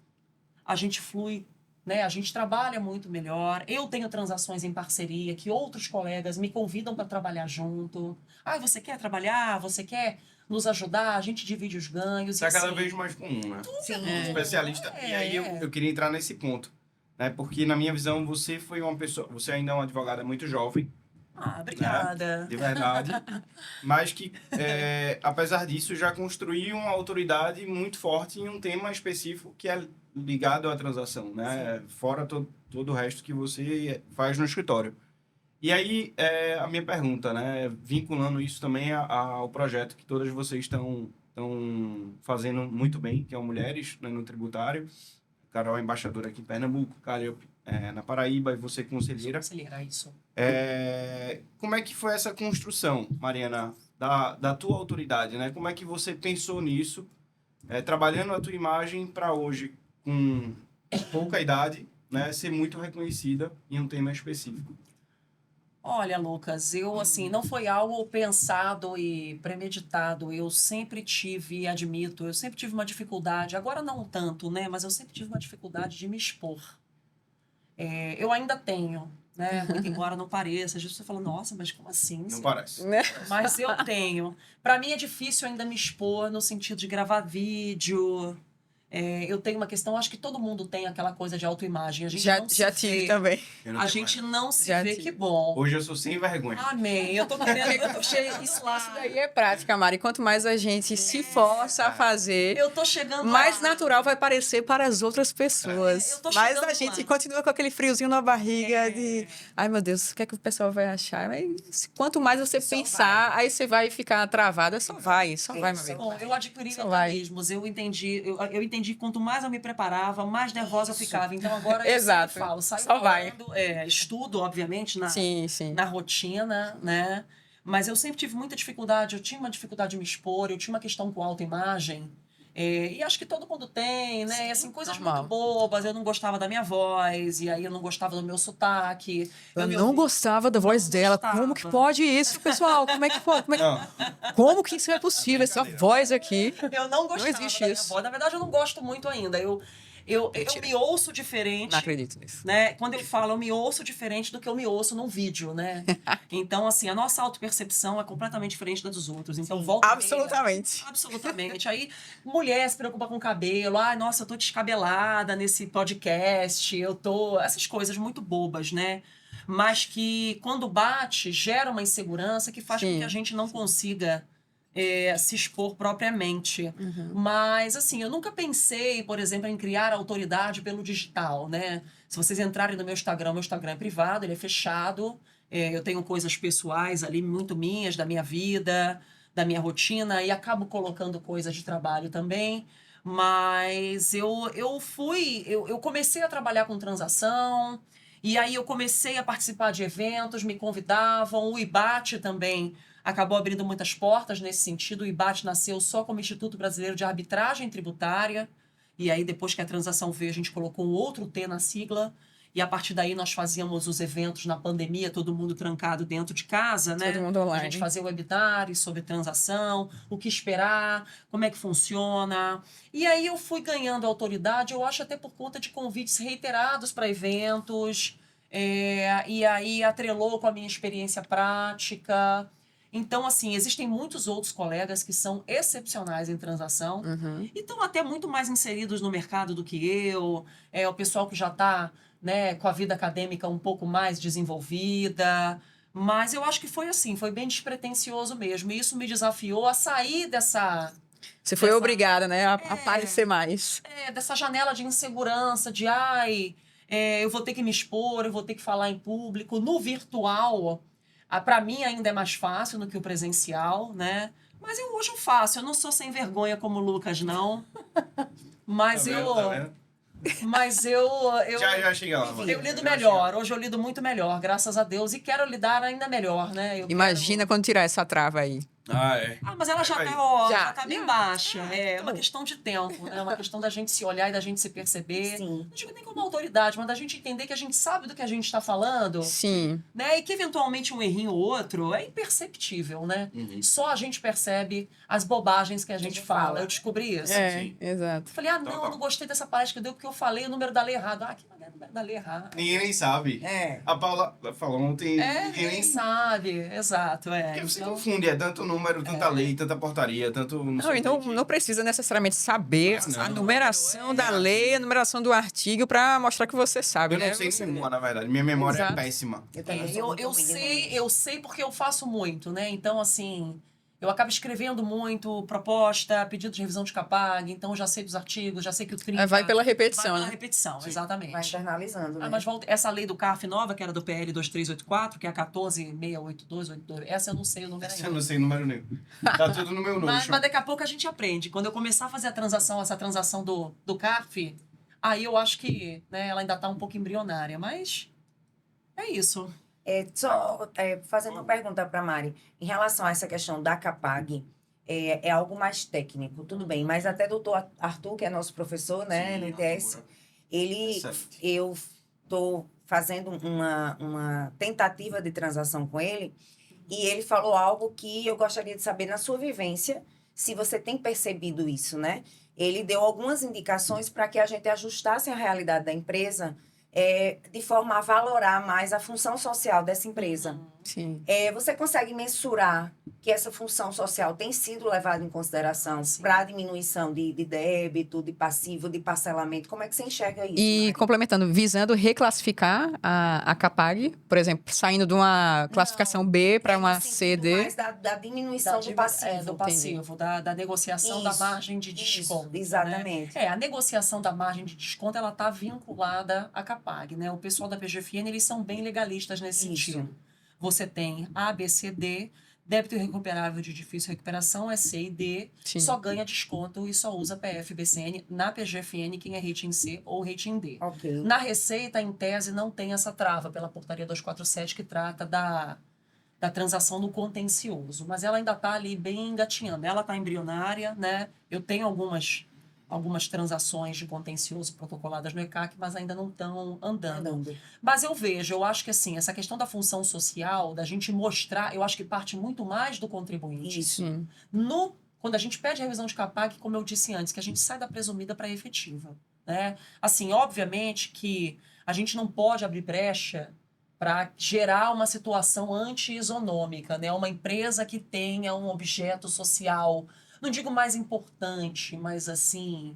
a gente flui, né? A gente trabalha muito melhor. Eu tenho transações em parceria que outros colegas me convidam para trabalhar junto. Você quer trabalhar? Você quer nos ajudar? A gente divide os ganhos. Isso é cada assim, vez mais comum, né? Sim. Especialista. E aí eu queria entrar nesse ponto, né? Porque na minha visão você foi uma pessoa, você ainda é uma advogada muito jovem, obrigada. de verdade, mas que apesar disso já construiu uma autoridade muito forte em um tema específico que é ligado à transação, né? Fora todo o resto que você faz no escritório. E aí, a minha pergunta, né? Vinculando isso também ao projeto que todas vocês estão fazendo muito bem, que é o Mulheres, né, no Tributário. Carol é embaixadora aqui em Pernambuco, Caleb na Paraíba e você conselheira. Acelerar isso. Como é que foi essa construção, Mariana, da tua autoridade, né? Como é que você pensou nisso, trabalhando a tua imagem para hoje, com pouca idade, né, ser muito reconhecida em um tema específico? Olha, Lucas, eu, assim, não foi algo pensado e premeditado. Eu sempre tive, admito, eu sempre tive uma dificuldade, agora não tanto, né? Mas eu sempre tive uma dificuldade de me expor. Eu ainda tenho, né? Muito embora não pareça. Às vezes você fala, nossa, mas como assim? Não parece. Né? Mas eu tenho. Para mim é difícil ainda me expor no sentido de gravar vídeo. Eu tenho uma questão, acho que todo mundo tem aquela coisa de autoimagem. A gente não se Já vê. tive também. Eu não A tenho gente mais. não se Já vê, tive. que bom. Hoje eu sou sem vergonha. Amém. Eu tô querendo, eu tô cheio Isso daí é prática, Mari. Quanto mais a gente se força a fazer, Eu tô chegando mais lá. natural vai parecer para as outras pessoas. Eu tô Mas chegando a gente lá. continua com aquele friozinho na barriga de... Ai, meu Deus, o que é que o pessoal vai achar? Mas quanto mais você Só pensar, aí você vai ficar travada. Só vai, meu só amigo. Bom, eu adquiri Só vai. mecanismos. Eu entendi que quanto mais eu me preparava, mais nervosa eu ficava. Então agora eu Exato. sempre falo, saio Só vai. falando, estudo, obviamente, Sim, sim. na rotina, né? Mas eu sempre tive muita dificuldade, eu tinha uma dificuldade de me expor, eu tinha uma questão com autoimagem. E acho que todo mundo tem, né? Sim, Assim, coisas normal. muito bobas. Eu não gostava da minha voz, e aí eu não gostava do meu sotaque. Eu me não ouvi- gostava da voz dela. gostava. Como que pode isso, pessoal? Como é que pode? Não, Como que isso é possível? Essa voz aqui. Eu não gostava existe da minha isso. voz. Na verdade, eu não gosto muito ainda. eu Mentira. me ouço diferente. Não acredito nisso. Né? Quando eu falo, eu me ouço diferente do que eu me ouço num vídeo, né? Então, assim, a nossa autopercepção é completamente diferente da dos outros. Então, Sim. volta e meia- Absolutamente. Absolutamente. Aí, mulher se preocupa com cabelo. Ai, nossa, eu tô descabelada nesse podcast. Eu tô... Essas coisas muito bobas, né? Mas que, quando bate, gera uma insegurança que faz com Sim. que a gente não consiga se expor propriamente. Uhum. Mas, assim, eu nunca pensei, por exemplo, em criar autoridade pelo digital, né? Se vocês entrarem no meu Instagram é privado, ele é fechado. Eu tenho coisas pessoais ali, muito minhas, da minha vida, da minha rotina, e acabo colocando coisas de trabalho também. Mas eu comecei a trabalhar com transação, e aí eu comecei a participar de eventos, me convidavam, o IBAT também acabou abrindo muitas portas nesse sentido. O IBAT nasceu só como Instituto Brasileiro de Arbitragem Tributária, e aí depois que a transação veio, a gente colocou um outro T na sigla, e a partir daí nós fazíamos os eventos na pandemia, todo mundo trancado dentro de casa, né? Todo mundo online. A gente fazia webinars sobre transação, o que esperar, como é que funciona. E aí eu fui ganhando autoridade, eu acho até por conta de convites reiterados para eventos, e aí atrelou com a minha experiência prática. Então, assim, existem muitos outros colegas que são excepcionais em transação Uhum. e estão até muito mais inseridos no mercado do que eu. O pessoal que já está, né, com a vida acadêmica um pouco mais desenvolvida. Mas eu acho que foi assim, foi bem despretensioso mesmo. E isso me desafiou a sair Você foi Dessa- obrigada, né, a aparecer mais. dessa janela de insegurança, de eu vou ter que me expor, eu vou ter que falar em público. No virtual, para mim ainda é mais fácil do que o presencial, né? Mas hoje eu faço, eu não sou sem vergonha como o Lucas, não. Mas Tá eu. vendo? Tá vendo? Mas eu. Já chega lá, mano. Eu lido Já melhor, hoje eu lido muito melhor, graças a Deus, e quero lidar ainda melhor, né? Imagina quando tirar essa trava aí. Ah, é. Mas ela já Vai. tá, ó, Já. já tá bem baixa. É uma questão de tempo, né? É uma questão da gente se olhar e da gente se perceber. Sim. Não digo nem como autoridade, mas da gente entender que a gente sabe do que a gente está falando, Sim. né? E que eventualmente um errinho ou outro é imperceptível, né? Uhum. Só a gente percebe as bobagens que a gente fala. Eu descobri isso. É, exato. Eu falei, não, eu não gostei dessa palestra que deu porque eu falei o número da lei errado. Que maneira o número da lei errado. Ninguém nem sabe. É. A Paula falou ontem, ninguém nem Ninguém sabe. Exato, Porque você Então, confunde, é tanto número, tanta lei, tanta portaria, tanto... Não, sei então o que. não precisa necessariamente saber Ah, não. a numeração da lei, a numeração do artigo para mostrar que você sabe, Eu né? não sei Você- nenhuma, na verdade. Minha memória Exato. é péssima. Eu também sou eu, muito eu ruim sei, nisso. eu sei porque eu faço muito, né? Então, assim, eu acabo escrevendo muito, proposta, pedido de revisão de CAPAG, então eu já sei dos artigos, já sei que o 30... Vai pela Vai repetição, pela né? repetição, Sim. exatamente. Vai internalizando, né? Mas essa lei do CARF nova, que era do PL 2384, que é a 1468282, essa eu não sei o número Eu ainda. não sei número nenhum. Tá tudo no meu Mas notion. daqui a pouco a gente aprende. Quando eu começar a fazer essa transação do CARF, aí eu acho que, né, ela ainda está um pouco embrionária, mas é isso. Fazendo uma pergunta para Mari, em relação a essa questão da CAPAG, é algo mais técnico, tudo bem, mas até o doutor Arthur, que é nosso professor, né, no ITS, eu estou fazendo uma tentativa de transação com ele, e ele falou algo que eu gostaria de saber na sua vivência, se você tem percebido isso, né? Ele deu algumas indicações para que a gente ajustasse a realidade da empresa de forma a valorar mais a função social dessa empresa. Sim. Você consegue mensurar que essa função social tem sido levada em consideração Sim. para a diminuição de débito, de passivo, de parcelamento? Como é que você enxerga isso? E Mari? complementando, visando reclassificar a CAPAG, por exemplo, saindo de uma classificação B para uma No sentido CD. mais da diminuição do passivo. Do passivo, da negociação da Isso, margem de isso, desconto. exatamente. Né? A negociação da margem de desconto, ela está vinculada à CAPAG, né? O pessoal da PGFN, eles são bem legalistas nesse Isso. sentido. Você tem A, B, C, D, débito irrecuperável de difícil recuperação é C e D, Sim. só ganha desconto e só usa PF, BCN na PGFN quem é rating C ou rating D. Ok. Na Receita, em tese, não tem essa trava pela portaria 247 que trata da transação no contencioso, mas ela ainda está ali bem engatinhando. Ela está embrionária, né? Eu tenho algumas transações de contencioso protocoladas no ECAC, mas ainda não estão andando. Mas eu acho que assim, essa questão da função social, da gente mostrar, eu acho que parte muito mais do contribuinte. Isso. Sim. Quando a gente pede a revisão de CAPAG, como eu disse antes, que a gente sai da presumida para a efetiva. né? Assim, obviamente que a gente não pode abrir brecha para gerar uma situação anti-isonômica, né? Uma empresa que tenha um objeto social, não digo mais importante, mas assim,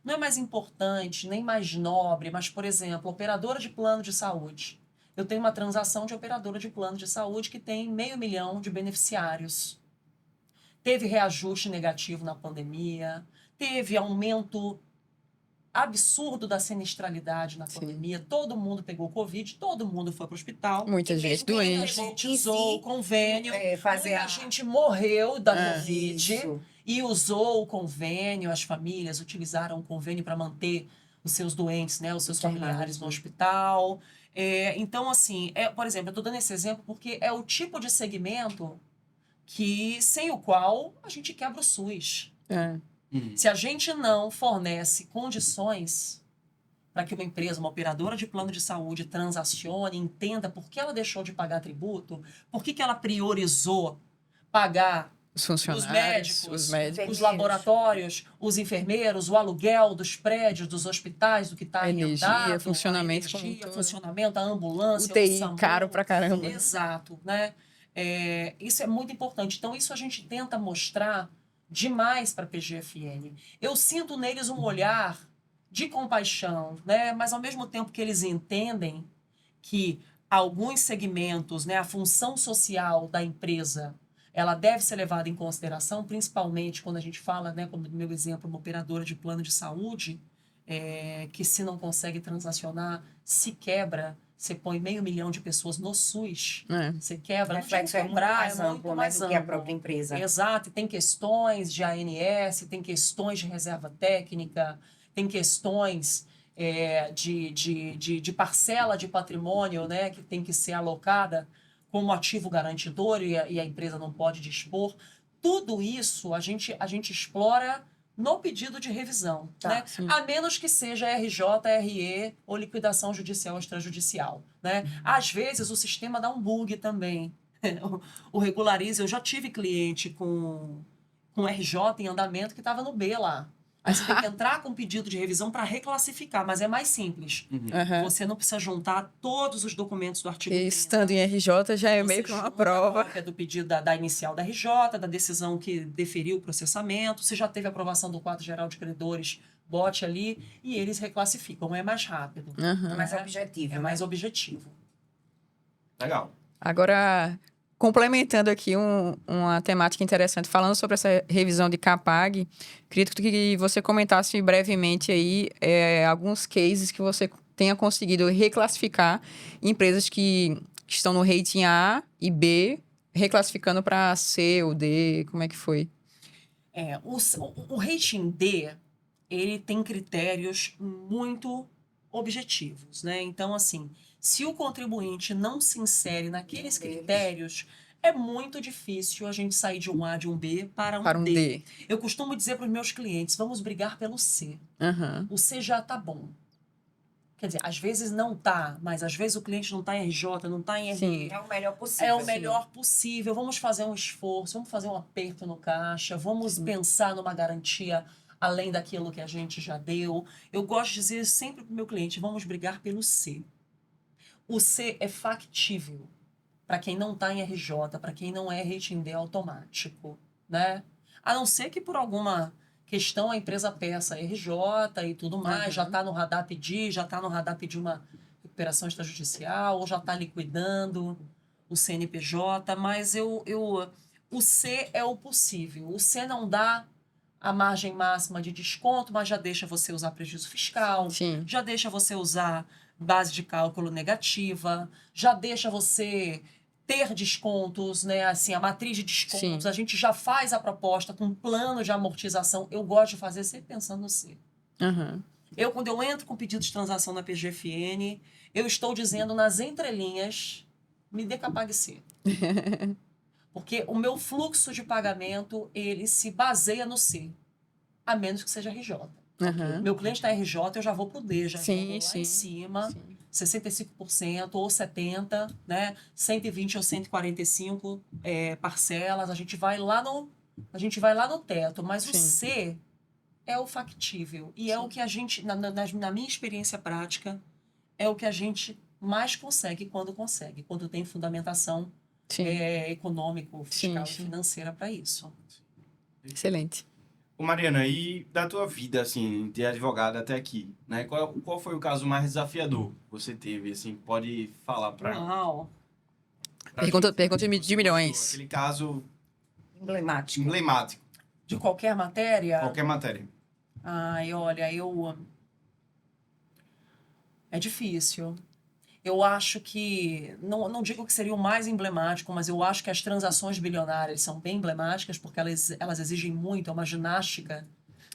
não é mais importante, nem mais nobre, mas, por exemplo, operadora de plano de saúde. Eu tenho uma transação de operadora de plano de saúde que tem 500 mil de beneficiários. Teve reajuste negativo na pandemia, teve aumento absurdo da sinistralidade na pandemia, todo mundo pegou Covid, todo mundo foi para o hospital. Muita gente Muita doente. gente usou o convênio, fazer muita a- gente morreu da Covid Isso. e usou o convênio, as famílias utilizaram o convênio para manter os seus doentes, né, os seus familiares no hospital. Então, assim, por exemplo, eu estou dando esse exemplo porque é o tipo de segmento que, sem o qual a gente quebra o SUS. É. Se a gente não fornece condições para que uma empresa, uma operadora de plano de saúde transacione, entenda por que ela deixou de pagar tributo, por que ela priorizou pagar Os funcionários, os médicos, médicos, os laboratórios, os enfermeiros, o aluguel dos prédios, dos hospitais, do que está A energia, arrendado, funcionamento a como um energia, todo. funcionamento, a ambulância, UTI o SAMU. caro pra caramba. Exato, né? Isso é muito importante. Então, isso a gente tenta mostrar demais para a PGFN. Eu sinto neles um olhar de compaixão, né? Mas ao mesmo tempo que eles entendem que alguns segmentos, né, a função social da empresa, ela deve ser levada em consideração, principalmente quando a gente fala, né, como no meu exemplo, uma operadora de plano de saúde, que se não consegue transacionar, se quebra. Você põe 500 mil de pessoas no SUS, você O quebra. reflexo é muito mais amplo, né, do que a própria empresa. Exato, e tem questões de ANS, tem questões de reserva técnica, tem questões de parcela de patrimônio, né, que tem que ser alocada como ativo garantidor e a empresa não pode dispor. Tudo isso a gente explora no pedido de revisão, né? A menos que seja RJ, RE ou liquidação judicial ou extrajudicial, né? Às vezes o sistema dá um bug também. O Regularize, eu já tive cliente com RJ em andamento que estava no B lá. Aí você tem que entrar com pedido de revisão para reclassificar, mas é mais simples. Você não precisa juntar todos os documentos do artigo 30. E estando em RJ já é Você meio que uma junta prova. a cópia do pedido da inicial da RJ, da decisão que deferiu o processamento. Se já teve aprovação do quadro geral de credores, bote ali e eles reclassificam. É mais rápido. É mais objetivo. É mais objetivo. Legal. Agora, complementando aqui uma temática interessante, falando sobre essa revisão de CAPAG, queria que você comentasse brevemente aí alguns cases que você tenha conseguido reclassificar empresas que estão no rating A e B, reclassificando para C ou D, como é que foi? O rating D, ele tem critérios muito objetivos, né? Então, assim, se o contribuinte não se insere naqueles critérios, é muito difícil a gente sair de um A, de um B para um D. Eu costumo dizer para os meus clientes, vamos brigar pelo C. O C já tá bom. Quer dizer, às vezes não tá, mas às vezes o cliente não tá em RJ, não tá em RE. É o melhor possível. É o melhor possível. Vamos fazer um esforço, vamos fazer um aperto no caixa, vamos pensar numa garantia além daquilo que a gente já deu. Eu gosto de dizer sempre para o meu cliente, vamos brigar pelo C. O C é factível para quem não está em RJ, para quem não é rating D automático, né? A não ser que por alguma questão a empresa peça RJ e tudo mais, já está no radar pedir, uma recuperação extrajudicial, ou já está liquidando o CNPJ, mas o C é o possível. O C não dá a margem máxima de desconto, mas já deixa você usar prejuízo fiscal, já deixa você usar base de cálculo negativa, já deixa você ter descontos, né? Assim, a matriz de descontos, a gente já faz a proposta com plano de amortização. Eu gosto de fazer sempre pensando no C. Quando eu entro com pedido de transação na PGFN, eu estou dizendo nas entrelinhas, me dê CAPAG C. Porque o meu fluxo de pagamento, ele se baseia no C, a menos que seja RJ. Meu cliente está RJ, eu já vou para o D, já vou lá em cima, 65% ou 70%, né? 120 ou 145 parcelas, a gente vai lá no teto. Mas o C é o factível. E é o que a gente, na minha experiência prática, é o que a gente mais consegue, quando tem fundamentação Sim. econômico, fiscal Sim. e financeira para isso. Excelente. Ô Mariana, e da tua vida, assim, de advogada até aqui, né? Qual foi o caso mais desafiador que você teve, assim, pode falar Uau! Pergunta de Você milhões. gostou, aquele caso Emblemático. emblemático, De qualquer matéria? qualquer matéria. Ai, olha, é difícil. Eu acho que, não digo que seria o mais emblemático, mas eu acho que as transações bilionárias são bem emblemáticas, porque elas exigem muito, é uma ginástica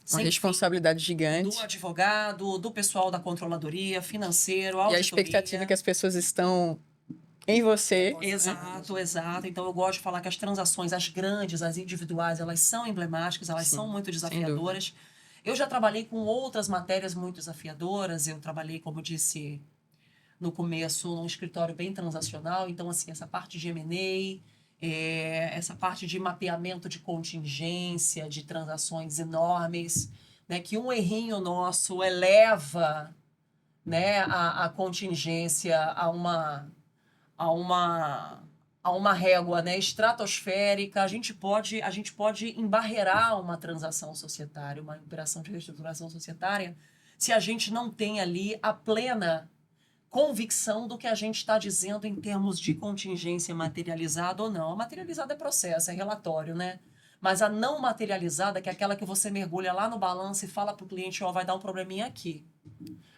Uma sem responsabilidade fim gigante. do advogado, do pessoal da controladoria, financeiro, E a auditoria. expectativa que as pessoas estão em você. Exato, exato. Então eu gosto de falar que as transações, as grandes, as individuais, elas são emblemáticas, elas Sim, são muito sem desafiadoras. Eu já trabalhei com outras matérias muito desafiadoras. Eu trabalhei, como eu disse no começo, num escritório bem transacional. Então, assim, essa parte de M&A, essa parte de mapeamento de contingência, de transações enormes, né, que um errinho nosso eleva, né, a contingência a uma régua, né, estratosférica. A gente pode embarrear uma transação societária, uma operação de reestruturação societária, se a gente não tem ali a plena convicção do que a gente está dizendo em termos de contingência materializada ou não. A materializada é processo, é relatório, né? Mas a não materializada, que é aquela que você mergulha lá no balanço e fala para o cliente, ó, vai dar um probleminha aqui.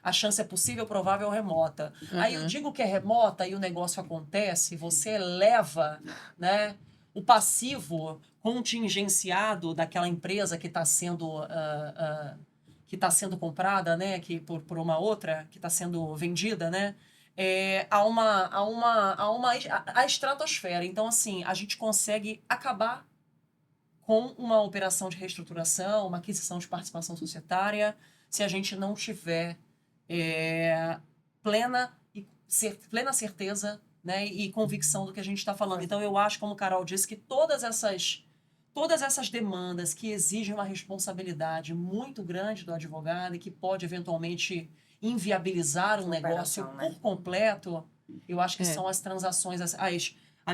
A chance é possível, provável ou remota. Aí eu digo que é remota e o negócio acontece, você eleva, né, o passivo contingenciado daquela empresa que está sendo comprada, né, que por uma outra que está sendo vendida, né, a estratosfera. Então, assim, a gente consegue acabar com uma operação de reestruturação, uma aquisição de participação societária, se a gente não tiver plena certeza, né, e convicção do que a gente está falando. Então, eu acho, como Carol disse, que todas essas demandas que exigem uma responsabilidade muito grande do advogado e que pode, eventualmente, inviabilizar um negócio por completo, eu acho que são as transações, a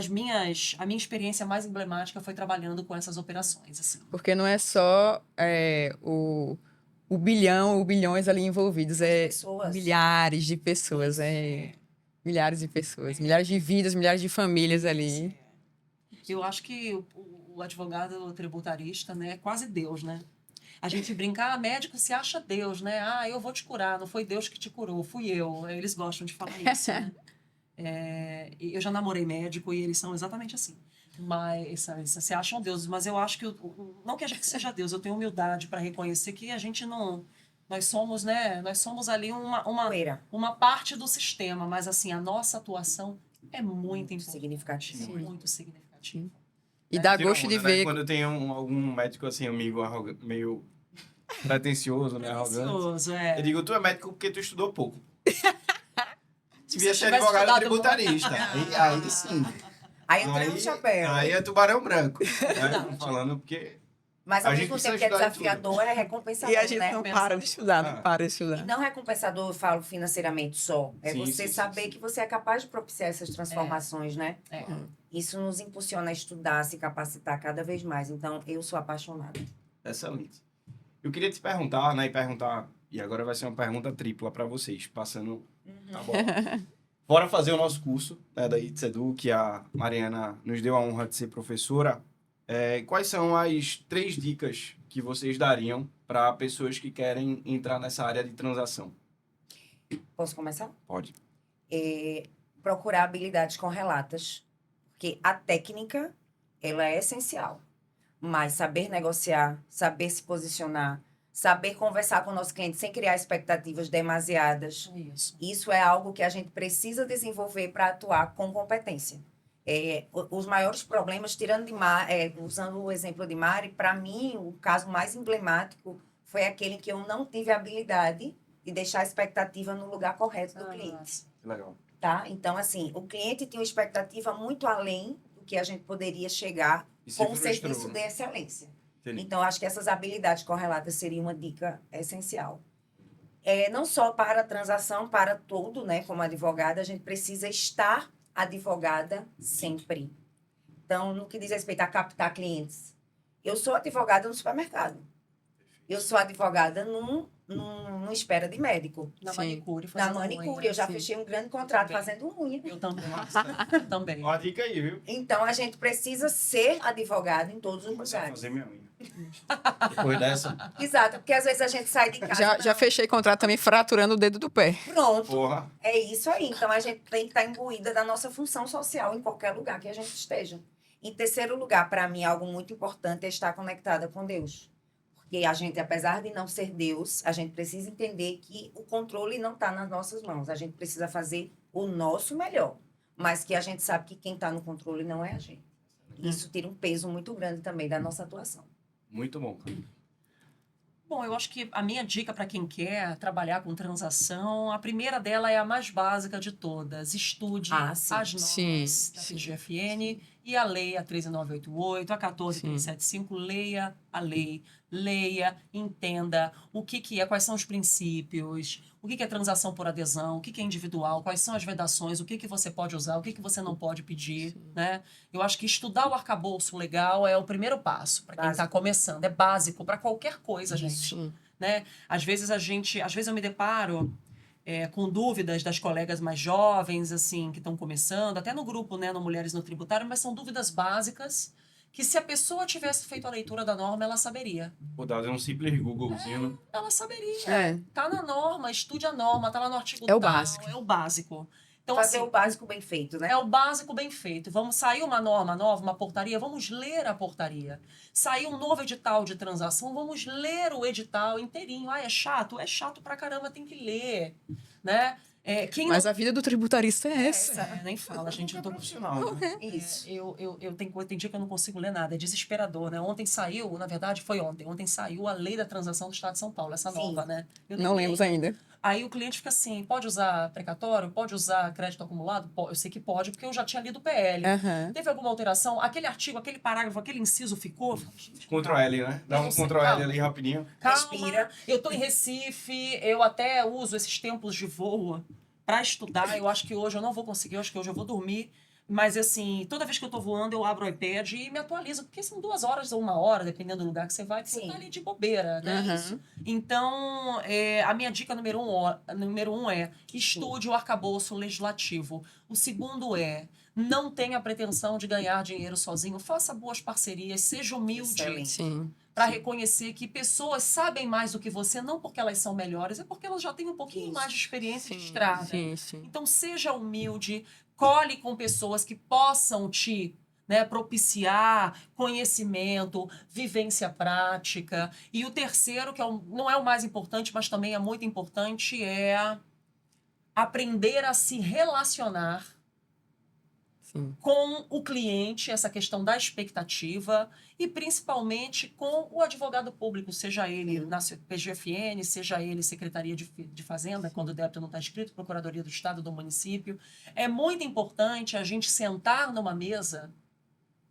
minha experiência mais emblemática foi trabalhando com essas operações. Assim. Porque não é só o bilhão ou bilhões ali envolvidos, pessoas. Milhares de pessoas, milhares de pessoas, milhares de vidas, milhares de famílias ali. Eu acho que o advogado tributarista, né, é quase Deus, né? A gente brinca, médico se acha Deus, né? Eu vou te curar, não foi Deus que te curou, fui eu. Eles gostam de falar isso, né? Eu já namorei médico e eles são exatamente assim. Mas se acham deuses, mas eu acho que não que a gente seja Deus, eu tenho humildade para reconhecer que a gente não, nós somos, né, nós somos ali uma parte do sistema, mas assim, a nossa atuação é muito importante, significativa. muito significativa. E dá Tira gosto de onda, né? ver. Quando tem algum médico, assim, amigo meio pretencioso, né, arrogante. Pretencioso, Eu digo, tu é médico porque tu estudou pouco. Se Devia você ser tivesse advogado estudado tributarista. Aí sim. Aí eu tirei o chapéu. Aí é tubarão branco. Né? Falando porque... Mas ao A gente mesmo precisa tempo que é estudar de desafiador, é recompensador, E a gente né? não para de estudar, Ah. não para de E estudar. não recompensador, eu falo financeiramente só. É Sim, você sim, saber sim. que você é capaz de propiciar essas transformações, né? Isso nos impulsiona a estudar, a se capacitar cada vez mais. Então, eu sou apaixonada. Excelente. Eu queria te perguntar, né, e agora vai ser uma pergunta tripla para vocês, passando a bola. Bora fazer o nosso curso, né, da ITSEDU, que a Mariana nos deu a honra de ser professora. Quais são as 3 dicas que vocês dariam para pessoas que querem entrar nessa área de transação? Posso começar? Pode. Procurar habilidades correlatas, porque a técnica, ela é essencial. Mas saber negociar, saber se posicionar, saber conversar com o nosso cliente sem criar expectativas demasiadas. Isso é algo que a gente precisa desenvolver para atuar com competência. Os maiores problemas, usando o exemplo de Mari, para mim, o caso mais emblemático foi aquele que eu não tive a habilidade de deixar a expectativa no lugar correto do cliente. Legal. Tá? Então, assim, o cliente tinha uma expectativa muito além do que a gente poderia chegar com um serviço de excelência. Entendi. Então, acho que essas habilidades correlatas seria uma dica essencial. Não só para a transação, para tudo, né? Como advogada, a gente precisa estar advogada sempre. Então, no que diz respeito a captar clientes, eu sou advogada no supermercado. Eu sou advogada numa espera de médico. Na Sim. manicure, Na fazendo manicure, unha. eu já sim. fechei um grande contrato Também. fazendo unha. Eu também. Também. Ó a dica aí, viu? Então, a gente precisa ser advogado em todos os Vou começar a lugares. fazer minha unha. Depois dessa, Exato, porque às vezes a gente sai de casa. Já fechei contrato também fraturando o dedo do pé. Pronto. porra. É isso aí. Então, a gente tem que estar imbuída da nossa função social em qualquer lugar que a gente esteja. Em terceiro lugar, para mim, algo muito importante é estar conectada com Deus. Porque a gente, apesar de não ser Deus, a gente precisa entender que o controle não está nas nossas mãos. A gente precisa fazer o nosso melhor. Mas que a gente sabe que quem está no controle não é a gente. Isso tira um peso muito grande também da nossa atuação. Muito bom, cara. Bom, eu acho que a minha dica para quem quer trabalhar com transação, a primeira dela é a mais básica de todas. Estude Sim. as normas Sim, da sim. PGFN e a lei, a 13988, a 14375, leia a lei, leia, entenda o que é, quais são os princípios, o que é transação por adesão, o que é individual, quais são as vedações, o que você pode usar, o que você não pode pedir, né? Eu acho que estudar o arcabouço legal é o primeiro passo para quem está Básico. começando. É básico para qualquer coisa, gente. Sim. Né? Às vezes eu me deparo com dúvidas das colegas mais jovens, assim, que estão começando, até no grupo, né, no Mulheres no Tributário, mas são dúvidas básicas que se a pessoa tivesse feito a leitura da norma, ela saberia. Vou dar um simples Googlezinho. Ela saberia. É. Tá na norma, estude a norma, tá lá no artigo É o tal, básico. é o básico. Então, Fazer assim, o básico bem feito, né? é o básico bem feito. Vamos sair uma norma nova, uma portaria, vamos ler a portaria. Saiu um novo edital de transação, vamos ler o edital inteirinho. Ah, é chato? É chato pra caramba, tem que ler, né? Mas a vida do tributarista é essa. Nem fala, gente. Eu tô profissional, né? Isso. tem dia que eu não consigo ler nada, é desesperador, né? Ontem saiu, na verdade foi ontem saiu a lei da transação do Estado de São Paulo, essa Sim. nova, né? Eu Não nem- lemos ainda. Aí o cliente fica assim, pode usar precatório? Pode usar crédito acumulado? Eu sei que pode, porque eu já tinha lido o PL. Aham. Teve alguma alteração? Aquele artigo, aquele parágrafo, aquele inciso ficou? Eu falei, gente, Ctrl L, né? Dá um Não sei, Ctrl L calma. ali rapidinho. calma, Respira. eu tô em Recife, eu até uso esses tempos de voo para estudar. Eu acho que hoje eu não vou conseguir, eu acho que hoje eu vou dormir. Mas, assim, toda vez que eu tô voando, eu abro o iPad e me atualizo, porque são 2 horas ou 1 hora, dependendo do lugar que você vai, que você Sim. tá ali de bobeira, né? Aham. Então, a minha dica número um é estude o arcabouço legislativo. O segundo não tenha pretensão de ganhar dinheiro sozinho, faça boas parcerias, seja humilde Excelente. Sim. para reconhecer que pessoas sabem mais do que você, não porque elas são melhores, é porque elas já têm um pouquinho Isso. mais de experiência de Sim, estrada. sim, sim. Então, seja humilde, cole com pessoas que possam te propiciar conhecimento, vivência prática. E o terceiro, que não é o mais importante, mas também é muito importante, é aprender a se relacionar Sim. com o cliente, essa questão da expectativa, e principalmente com o advogado público, seja ele na PGFN, seja ele Secretaria de Fazenda, quando o débito não está escrito, Procuradoria do Estado, do município. É muito importante a gente sentar numa mesa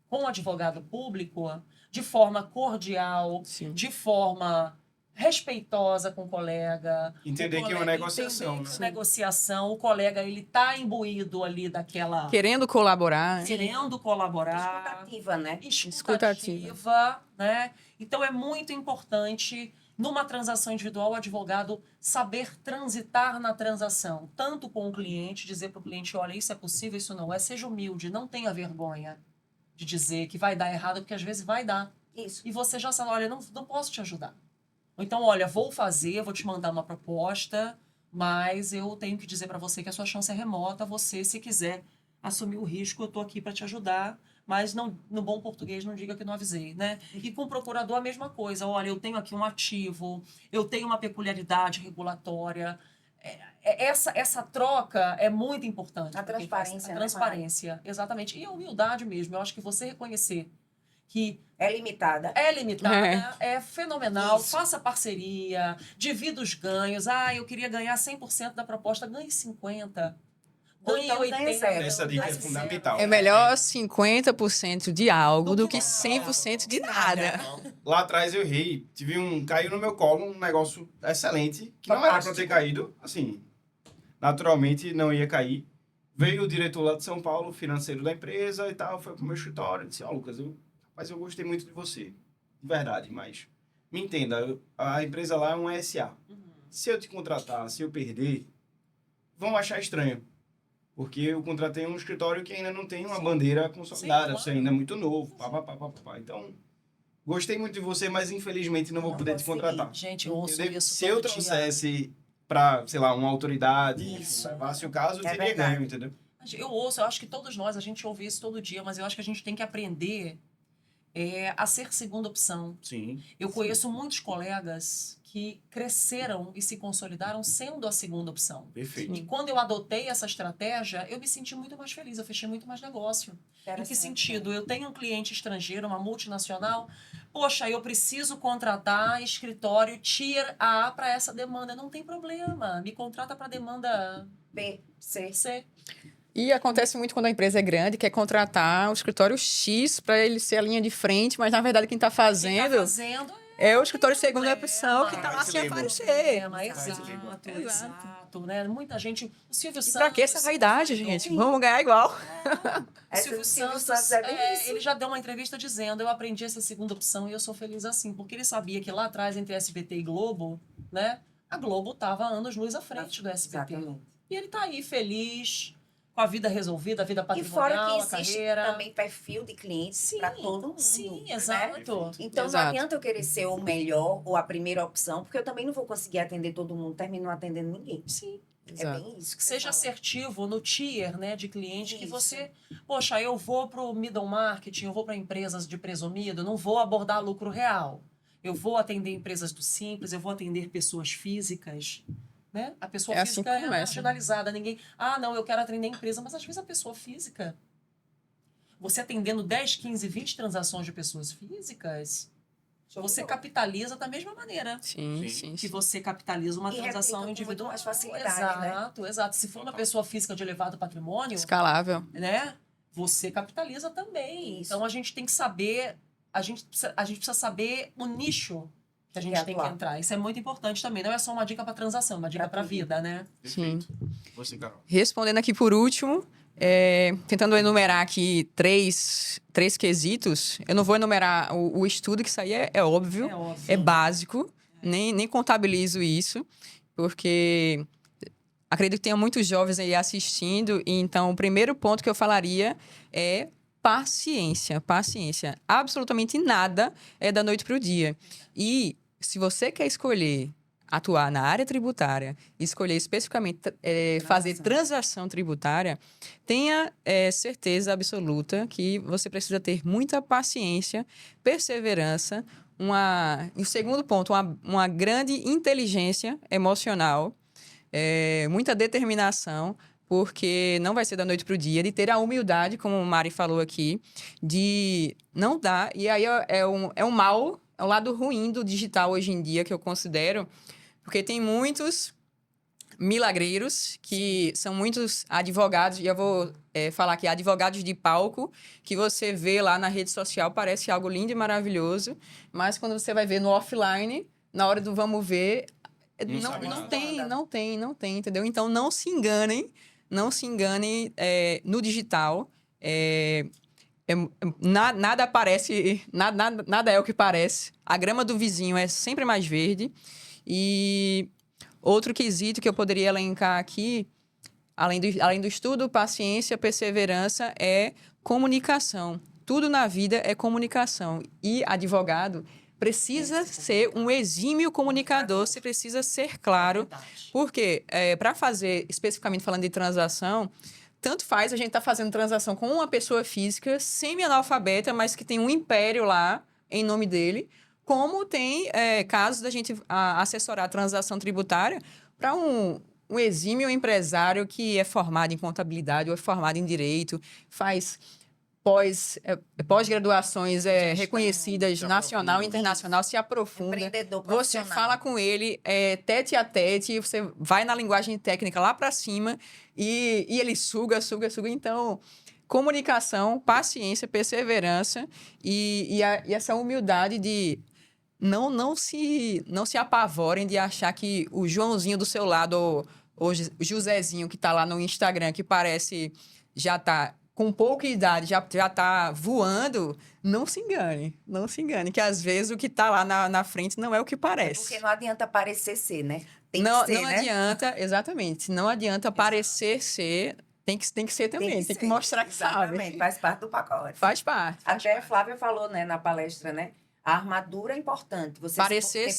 com o advogado público de forma cordial, Sim. de forma respeitosa com o colega. Entender O que é uma colega negociação, entender que né? é negociação, o colega ele tá imbuído ali daquela Querendo colaborar. querendo colaborar, Escutativa, né? escutativa, né? Então é muito importante numa transação individual o advogado saber transitar na transação, tanto com o cliente, dizer para o cliente, olha, isso é possível, isso não é, seja humilde, não tenha vergonha de dizer que vai dar errado, porque às vezes vai dar. Isso. E você já sabe, olha, não posso te ajudar. Ou então, olha, vou te mandar uma proposta, mas eu tenho que dizer para você que a sua chance é remota. Você, se quiser assumir o risco, eu estou aqui para te ajudar, mas não, no bom português não diga que não avisei, né? E com o procurador a mesma coisa. Olha, eu tenho aqui um ativo, eu tenho uma peculiaridade regulatória. Essa troca é muito importante. A transparência, A né, transparência, exatamente. E a humildade mesmo. Eu acho que você reconhecer que É limitada. é limitada, é fenomenal. Isso. Faça parceria, divida os ganhos. Ah, eu queria ganhar 100% da proposta, ganhe 50%. ganhe Então, ganha 80. zero. Essa dica é Ganhe fundamental. zero. É melhor 50% de algo do que nada. 100% de nada. Lá atrás eu errei. Caiu no meu colo um negócio excelente, que não era pra ter caído, assim, naturalmente não ia cair. Veio o diretor lá de São Paulo, financeiro da empresa e tal, foi pro meu escritório e disse, Lucas, rapaz, eu gostei muito de você, de verdade, mas me entenda, a empresa lá é um SA. Se eu te contratar, se eu perder, vão achar estranho. Porque eu contratei um escritório que ainda não tem uma bandeira consolidada, claro. você ainda é muito novo, Então, gostei muito de você, mas infelizmente não vou poder te contratar. Gente, eu ouço isso Se eu todo dia. trouxesse para, sei lá, uma autoridade, Isso. levasse o caso, eu É teria verdade. ganho, entendeu? Eu acho que todos nós, a gente ouve isso todo dia, mas eu acho que a gente tem que aprender a ser segunda opção. Sim. Eu conheço muitos colegas que cresceram e se consolidaram sendo a segunda opção. Perfeito. E quando eu adotei essa estratégia, eu me senti muito mais feliz, eu fechei muito mais negócio. Em que Interessante, sentido? Eu tenho um cliente estrangeiro, uma multinacional, poxa, eu preciso contratar escritório Tier A para essa demanda. Não tem problema, me contrata para demanda B, C. C. E acontece muito quando a empresa é grande, quer contratar o escritório X para ele ser a linha de frente, mas na verdade quem está Quem tá fazendo fazendo é o escritório de segunda problema. opção que está lá Mas sem lembra. aparecer. Problema, Mas exato, lembra. exato, né? Muita gente... O Silvio E Santos... pra que essa vaidade, gente? Sim. Vamos ganhar igual. O Silvio Santos, é bem isso. ele já deu uma entrevista dizendo, eu aprendi essa segunda opção e eu sou feliz assim, porque ele sabia que lá atrás, entre SBT e Globo, né, a Globo estava anos-luz à frente do SBT. Exatamente. E ele tá aí feliz, com a vida resolvida, a vida E patrimonial, fora que a existe carreira. também perfil de clientes Sim, para todo mundo. sim, né? exato. Então Exato. não adianta eu querer ser o melhor ou a primeira opção, porque eu também não vou conseguir atender todo mundo, termino não atendendo ninguém. Sim. É bem isso que você Seja fala. assertivo no tier, né, de cliente que Isso. você, poxa, eu vou para o middle marketing, eu vou para empresas de presumido, não vou abordar lucro real. Eu vou atender empresas do simples, eu vou atender pessoas físicas, né? A pessoa É assim física que é começa. marginalizada, ninguém, não, eu quero atender empresa, mas às vezes a pessoa física, você atendendo 10, 15, 20 transações de pessoas físicas, você capitaliza da mesma maneira Sim, Sim. sim, que sim. você capitaliza uma E replica transação com muito individual. mais facilidade, né? Exato, exato. Se for uma pessoa física de elevado patrimônio, Escalável. né? Você capitaliza também. Isso. Então a gente tem que saber, a gente precisa saber o nicho que a gente E tem que atuar. entrar. Isso é muito importante também. Não é só uma dica para transação, é uma dica para tudo. vida, né? Perfeito. Você, Carol. Respondendo aqui por último, tentando enumerar aqui três quesitos. Eu não vou enumerar o estudo, que isso aí é óbvio, óbvio. é básico. Nem contabilizo isso, porque acredito que tenha muitos jovens aí assistindo. E então, o primeiro ponto que eu falaria é paciência. Paciência. Absolutamente nada é da noite para o dia. E se você quer escolher atuar na área tributária, escolher especificamente fazer transação tributária, tenha certeza absoluta que você precisa ter muita paciência, perseverança, e o segundo ponto, uma grande inteligência emocional, muita determinação, porque não vai ser da noite para o dia, de ter a humildade, como o Mari falou aqui, de não dar. E aí é um mal, é o lado ruim do digital hoje em dia, que eu considero, porque tem muitos milagreiros, que são muitos advogados, e eu vou falar aqui, advogados de palco, que você vê lá na rede social, parece algo lindo e maravilhoso, mas quando você vai ver no offline, na hora do vamos ver, Não sabe não nada. tem, entendeu? Então, não se enganem no digital. Nada aparece, nada é o que parece. A grama do vizinho é sempre mais verde. E outro quesito que eu poderia elencar aqui, além do estudo, paciência, perseverança, é comunicação. Tudo na vida é comunicação. E advogado precisa ser um exímio comunicador, você precisa ser claro. Verdade. Porque, para fazer, especificamente falando de transação, tanto faz a gente estar fazendo transação com uma pessoa física, semi-analfabeta, mas que tem um império lá em nome dele, como tem casos da gente assessorar a transação tributária para um exímio empresário que é formado em contabilidade ou é formado em direito, faz pós-graduações reconhecidas, nacional e internacional, se aprofunda. Empreendedor Você profissional. fala com ele tete a tete, você vai na linguagem técnica lá para cima e ele suga. Então, comunicação, paciência, perseverança e essa humildade de não se apavorem de achar que o Joãozinho do seu lado ou o Josézinho que está lá no Instagram, que parece já tá com pouca idade, já tá voando, não se engane, que às vezes o que tá lá na frente não é o que parece. Porque não adianta parecer ser, né? Tem Não, que ser, não né? adianta, exatamente, não adianta parecer ser, tem que ser também, tem que ser. mostrar que Exatamente, sabe. faz parte do pacote. Faz parte. Até a Flávia falou, né, na palestra, né? A armadura é importante. Você Parecer ter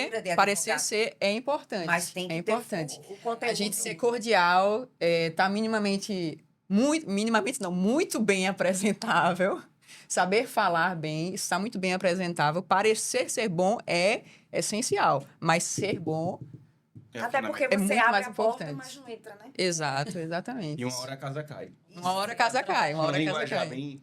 postura de parecer advogado, ser é importante. mas tem que é ter importante. o conteúdo. A gente ser cordial, tá muito bem apresentável, saber falar bem, estar muito bem apresentável, parecer ser bom é essencial, mas ser bom, Até porque É você muito abre mais a porta, importante. mas não entra, né? exatamente. E uma hora a casa cai. Uma hora a casa cai, uma hora a casa Linguajar cai. bem...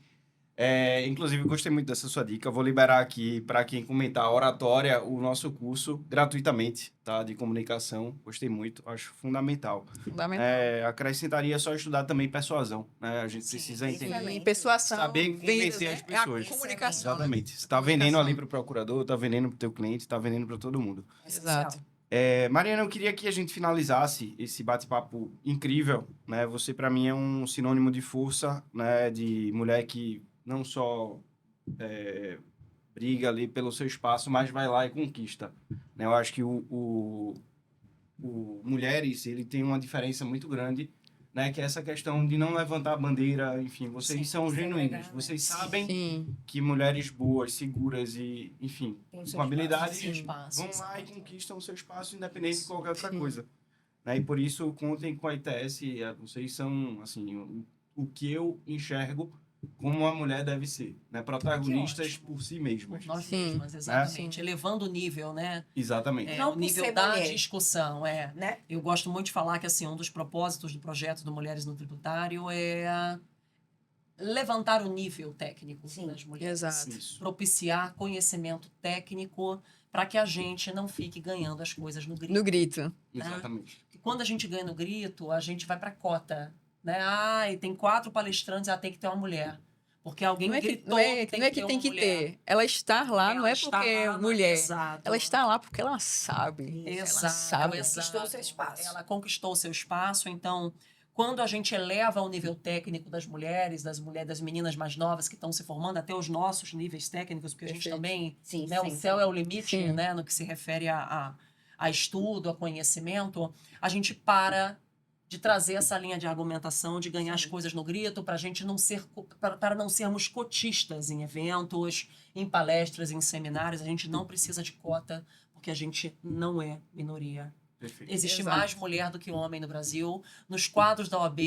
inclusive, eu gostei muito dessa sua dica. Eu vou liberar aqui para quem comentar a oratória, o nosso curso gratuitamente, tá? De comunicação. Gostei muito, acho fundamental. Fundamental. Acrescentaria só estudar também persuasão, né? A gente Sim, precisa entender. excelente. E persuasão, Saber vendas, convencer as né? É a pessoas. comunicação. né? Exatamente. Você está vendendo ali para o procurador, está vendendo para o teu cliente, está vendendo para todo mundo. Exato. Mariana, eu queria que a gente finalizasse esse bate-papo incrível, né? Você, para mim, é um sinônimo de força, né? De mulher que não só briga ali pelo seu espaço, mas vai lá e conquista, né? Eu acho que o Mulheres, ele tem uma diferença muito grande, né? Que é essa questão de não levantar a bandeira, enfim, vocês Sim, são isso é genuínos, legal, né? vocês sabem Sim, que mulheres boas, seguras e, enfim, Tem o seu com habilidades, Seu espaço, vão lá e exato. conquistam o seu espaço independente de qualquer outra Sim. coisa. Né? E por isso, contem com a ITS, vocês são, assim, o que eu enxergo como uma mulher deve ser, né? Protagonistas ótimo. por si mesmas. Nós Sim. mesmas, exatamente. Elevando o nível, né? Exatamente. Não O por nível ser da mulher. discussão, Né? Eu gosto muito de falar que, assim, um dos propósitos do projeto do Mulheres no Tributário é levantar o nível técnico Sim, das mulheres. exato. Isso. Propiciar conhecimento técnico para que a gente não fique ganhando as coisas no grito. No grito. Exatamente. Porque quando a gente ganha no grito, a gente vai para cota. Né? E tem 4 palestrantes, tem que ter uma mulher. Porque alguém Não é que, gritou não é, que tem não é que que ter tem uma que mulher. ter. Ela estar lá não Ela é está porque é lá, mulher. Exato. Ela está lá porque ela sabe. Exato, Ela sabe. exato. Conquistou o seu espaço. Ela conquistou o seu espaço. Então, quando a gente eleva o nível técnico das mulheres, das meninas mais novas que estão se formando, até os nossos níveis técnicos, porque a gente Perfeito. também, Sim, né, o sim, céu sim. é o limite, Sim. né, no que se refere a estudo, a conhecimento, a gente para de trazer essa linha de argumentação, de ganhar as coisas no grito, para a gente não ser, para não sermos cotistas em eventos, em palestras, em seminários. A gente não precisa de cota, porque a gente não é minoria. Perfeito. Existe Exato. mais mulher do que homem no Brasil. Nos quadros da OAB,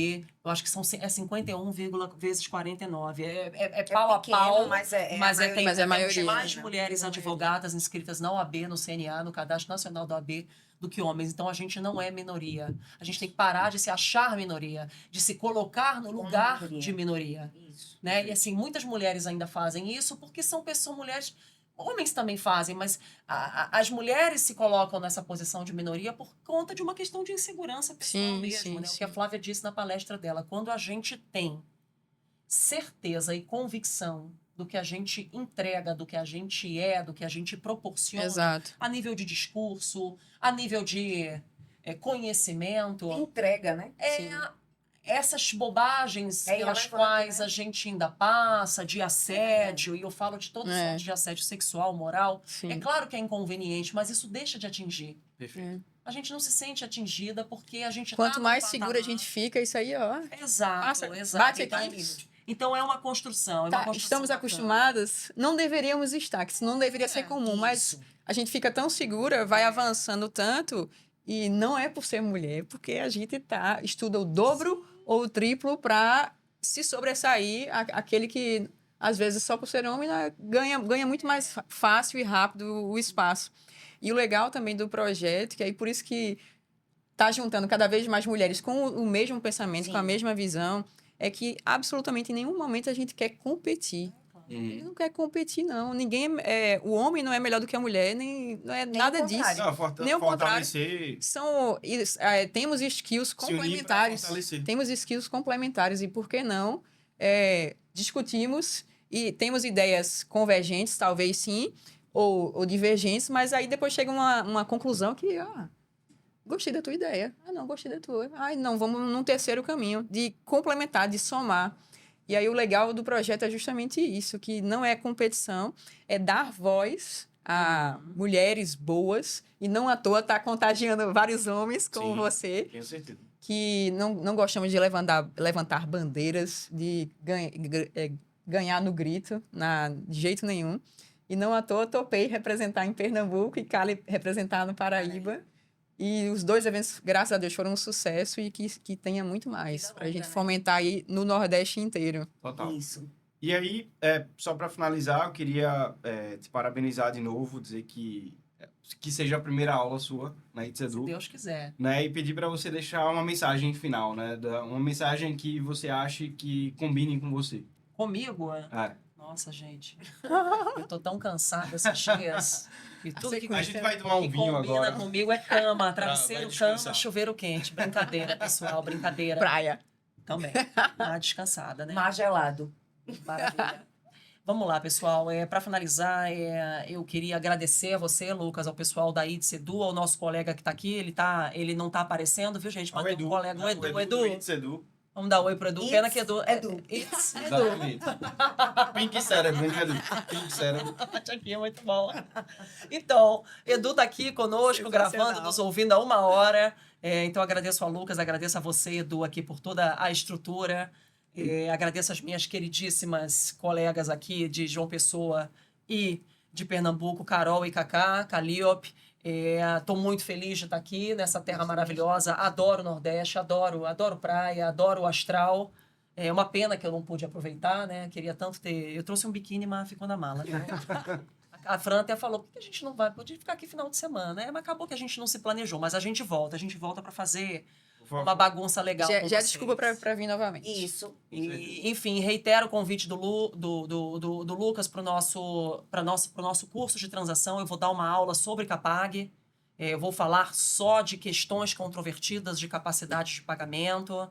eu acho que é 51, vezes 49. É pau a pequeno, pau. mas é Mas a tem mas é a temos maioria, mais né? mulheres É a maioria. advogadas inscritas na OAB, no CNA, no Cadastro Nacional da OAB, do que homens. Então, a gente não é minoria. A gente tem que parar de se achar minoria, de se colocar no lugar minoria. de minoria. Isso. Né? E assim, muitas mulheres ainda fazem isso porque são mulheres. Homens também fazem, mas as mulheres se colocam nessa posição de minoria por conta de uma questão de insegurança pessoal Sim, mesmo, sim, né? O sim. que a Flávia disse na palestra dela. Quando a gente tem certeza e convicção do que a gente entrega, do que a gente é, do que a gente proporciona, Exato. a nível de discurso, a nível de conhecimento, Entrega, né? Sim. essas bobagens É pelas irrelevante, quais né? a gente ainda passa, de assédio, e eu falo de todas as É. sortes de assédio sexual, moral. Sim. É claro que é inconveniente, mas isso deixa de atingir. Perfeito. A gente não se sente atingida porque a gente Quanto tá num mais patamar- segura a gente fica, isso aí, ó. Exato, Passa, exato. bate Então, aqui. então é uma construção, é Tá, uma construção estamos bacana. acostumadas, não deveríamos estar, que isso não deveria ser comum, mas isso. a gente fica tão segura, vai avançando tanto, e não é por ser mulher, porque a gente estuda o dobro ou o triplo para se sobressair aquele que, às vezes, só por ser homem, né, ganha muito mais fácil e rápido o espaço. E o legal também do projeto, que aí por isso que está juntando cada vez mais mulheres com o mesmo pensamento, Sim. com a mesma visão, é que absolutamente em nenhum momento a gente quer competir. Ele não quer competir, não. Ninguém o homem não é melhor do que a mulher, nem não é Nem nada o disso. contrário. Não, Nem o fortalecer, Temos skills se unir pra complementares. fortalecer. Temos skills complementares e por que não discutimos e temos ideias convergentes, talvez sim, ou divergentes, mas aí depois chega uma conclusão que gostei da tua ideia. Não, gostei da tua. Não, vamos num terceiro caminho de complementar, de somar. E aí o legal do projeto é justamente isso, que não é competição, é dar voz a mulheres boas e não à toa tá contagiando vários homens como Sim. você, Tenho certeza. que não gostamos de levantar bandeiras, de ganhar no grito, de jeito nenhum. E não à toa topei representar em Pernambuco e Cali representar no Paraíba. E os 2 eventos, graças a Deus, foram um sucesso e que tenha muito mais, para a gente fomentar aí no Nordeste inteiro. Total. Isso. E aí, só para finalizar, eu queria te parabenizar de novo, dizer que seja a primeira aula sua na It's Se Edu, Deus quiser. né? E pedir para você deixar uma mensagem final, né? Uma mensagem que você ache que combine com você. Comigo? É. Nossa, gente. Eu tô tão cansada esses dias. E tudo que A gente vai tomar um que vinho combina agora. comigo é cama, vai travesseiro, descansar. cama, chuveiro quente. Brincadeira, pessoal, brincadeira. Praia. Também. Uma descansada, né? Mar gelado. Maravilha. Vamos lá, pessoal. Para finalizar, eu queria agradecer a você, Lucas, ao pessoal da It's Edu, ao nosso colega que está aqui. Ele não está aparecendo, viu, gente? Mas tem um colega, o Edu. do It's Edu. Vamos dar oi pro Edu. Pena que Edu. Edu. It's Edu. Exatamente. Pink Cérebro, hein, Edu? Pink Cérebro. Aqui é muito bom. Então, Edu tá aqui conosco, gravando, nos ouvindo há 1 hora. Então, agradeço a Lucas, agradeço a você, Edu, aqui por toda a estrutura. Agradeço as minhas queridíssimas colegas aqui de João Pessoa e de Pernambuco, Carol e Cacá, Calliope. Estou muito feliz de estar aqui nessa terra maravilhosa. Adoro o Nordeste, adoro praia, adoro o astral. É uma pena que eu não pude aproveitar, né? Queria tanto ter... Eu trouxe um biquíni, mas ficou na mala. Né? A Fran até falou, por que a gente não vai? Podia ficar aqui final de semana, né? Mas acabou que a gente não se planejou. Mas a gente volta para fazer uma bagunça legal com Já vocês. desculpa para vir novamente. Isso. E, enfim, reitero o convite do Lucas para o nosso curso de transação. Eu vou dar uma aula sobre Capag. Eu vou falar só de questões controvertidas de capacidade de pagamento.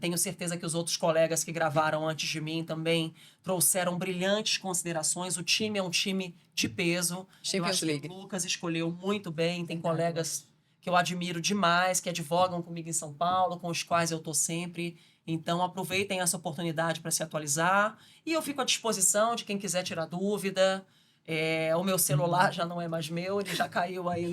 Tenho certeza que os outros colegas que gravaram antes de mim também trouxeram brilhantes considerações. O time é um time de peso. Eu Champions acho que League. o Lucas escolheu muito bem. Tem colegas que eu admiro demais, que advogam comigo em São Paulo, com os quais eu estou sempre. Então, aproveitem essa oportunidade para se atualizar. E eu fico à disposição de quem quiser tirar dúvida. O meu celular já não é mais meu, ele já caiu aí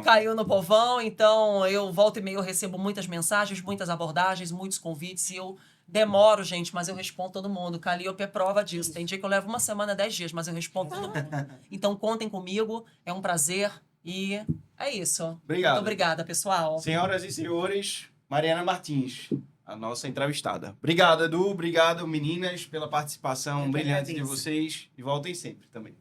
Caiu no povão, então eu volta e meia eu recebo muitas mensagens, muitas abordagens, muitos convites e eu demoro, gente, mas eu respondo todo mundo. Calliope é prova disso. Tem dia que eu levo 1 semana, 10 dias, mas eu respondo todo mundo. Então contem comigo, é um prazer e é isso. Obrigado. Muito obrigada, pessoal. Senhoras e senhores, Mariana Martins, a nossa entrevistada. Obrigado, Edu. Obrigado, meninas, pela participação brilhante de vocês. E voltem sempre também.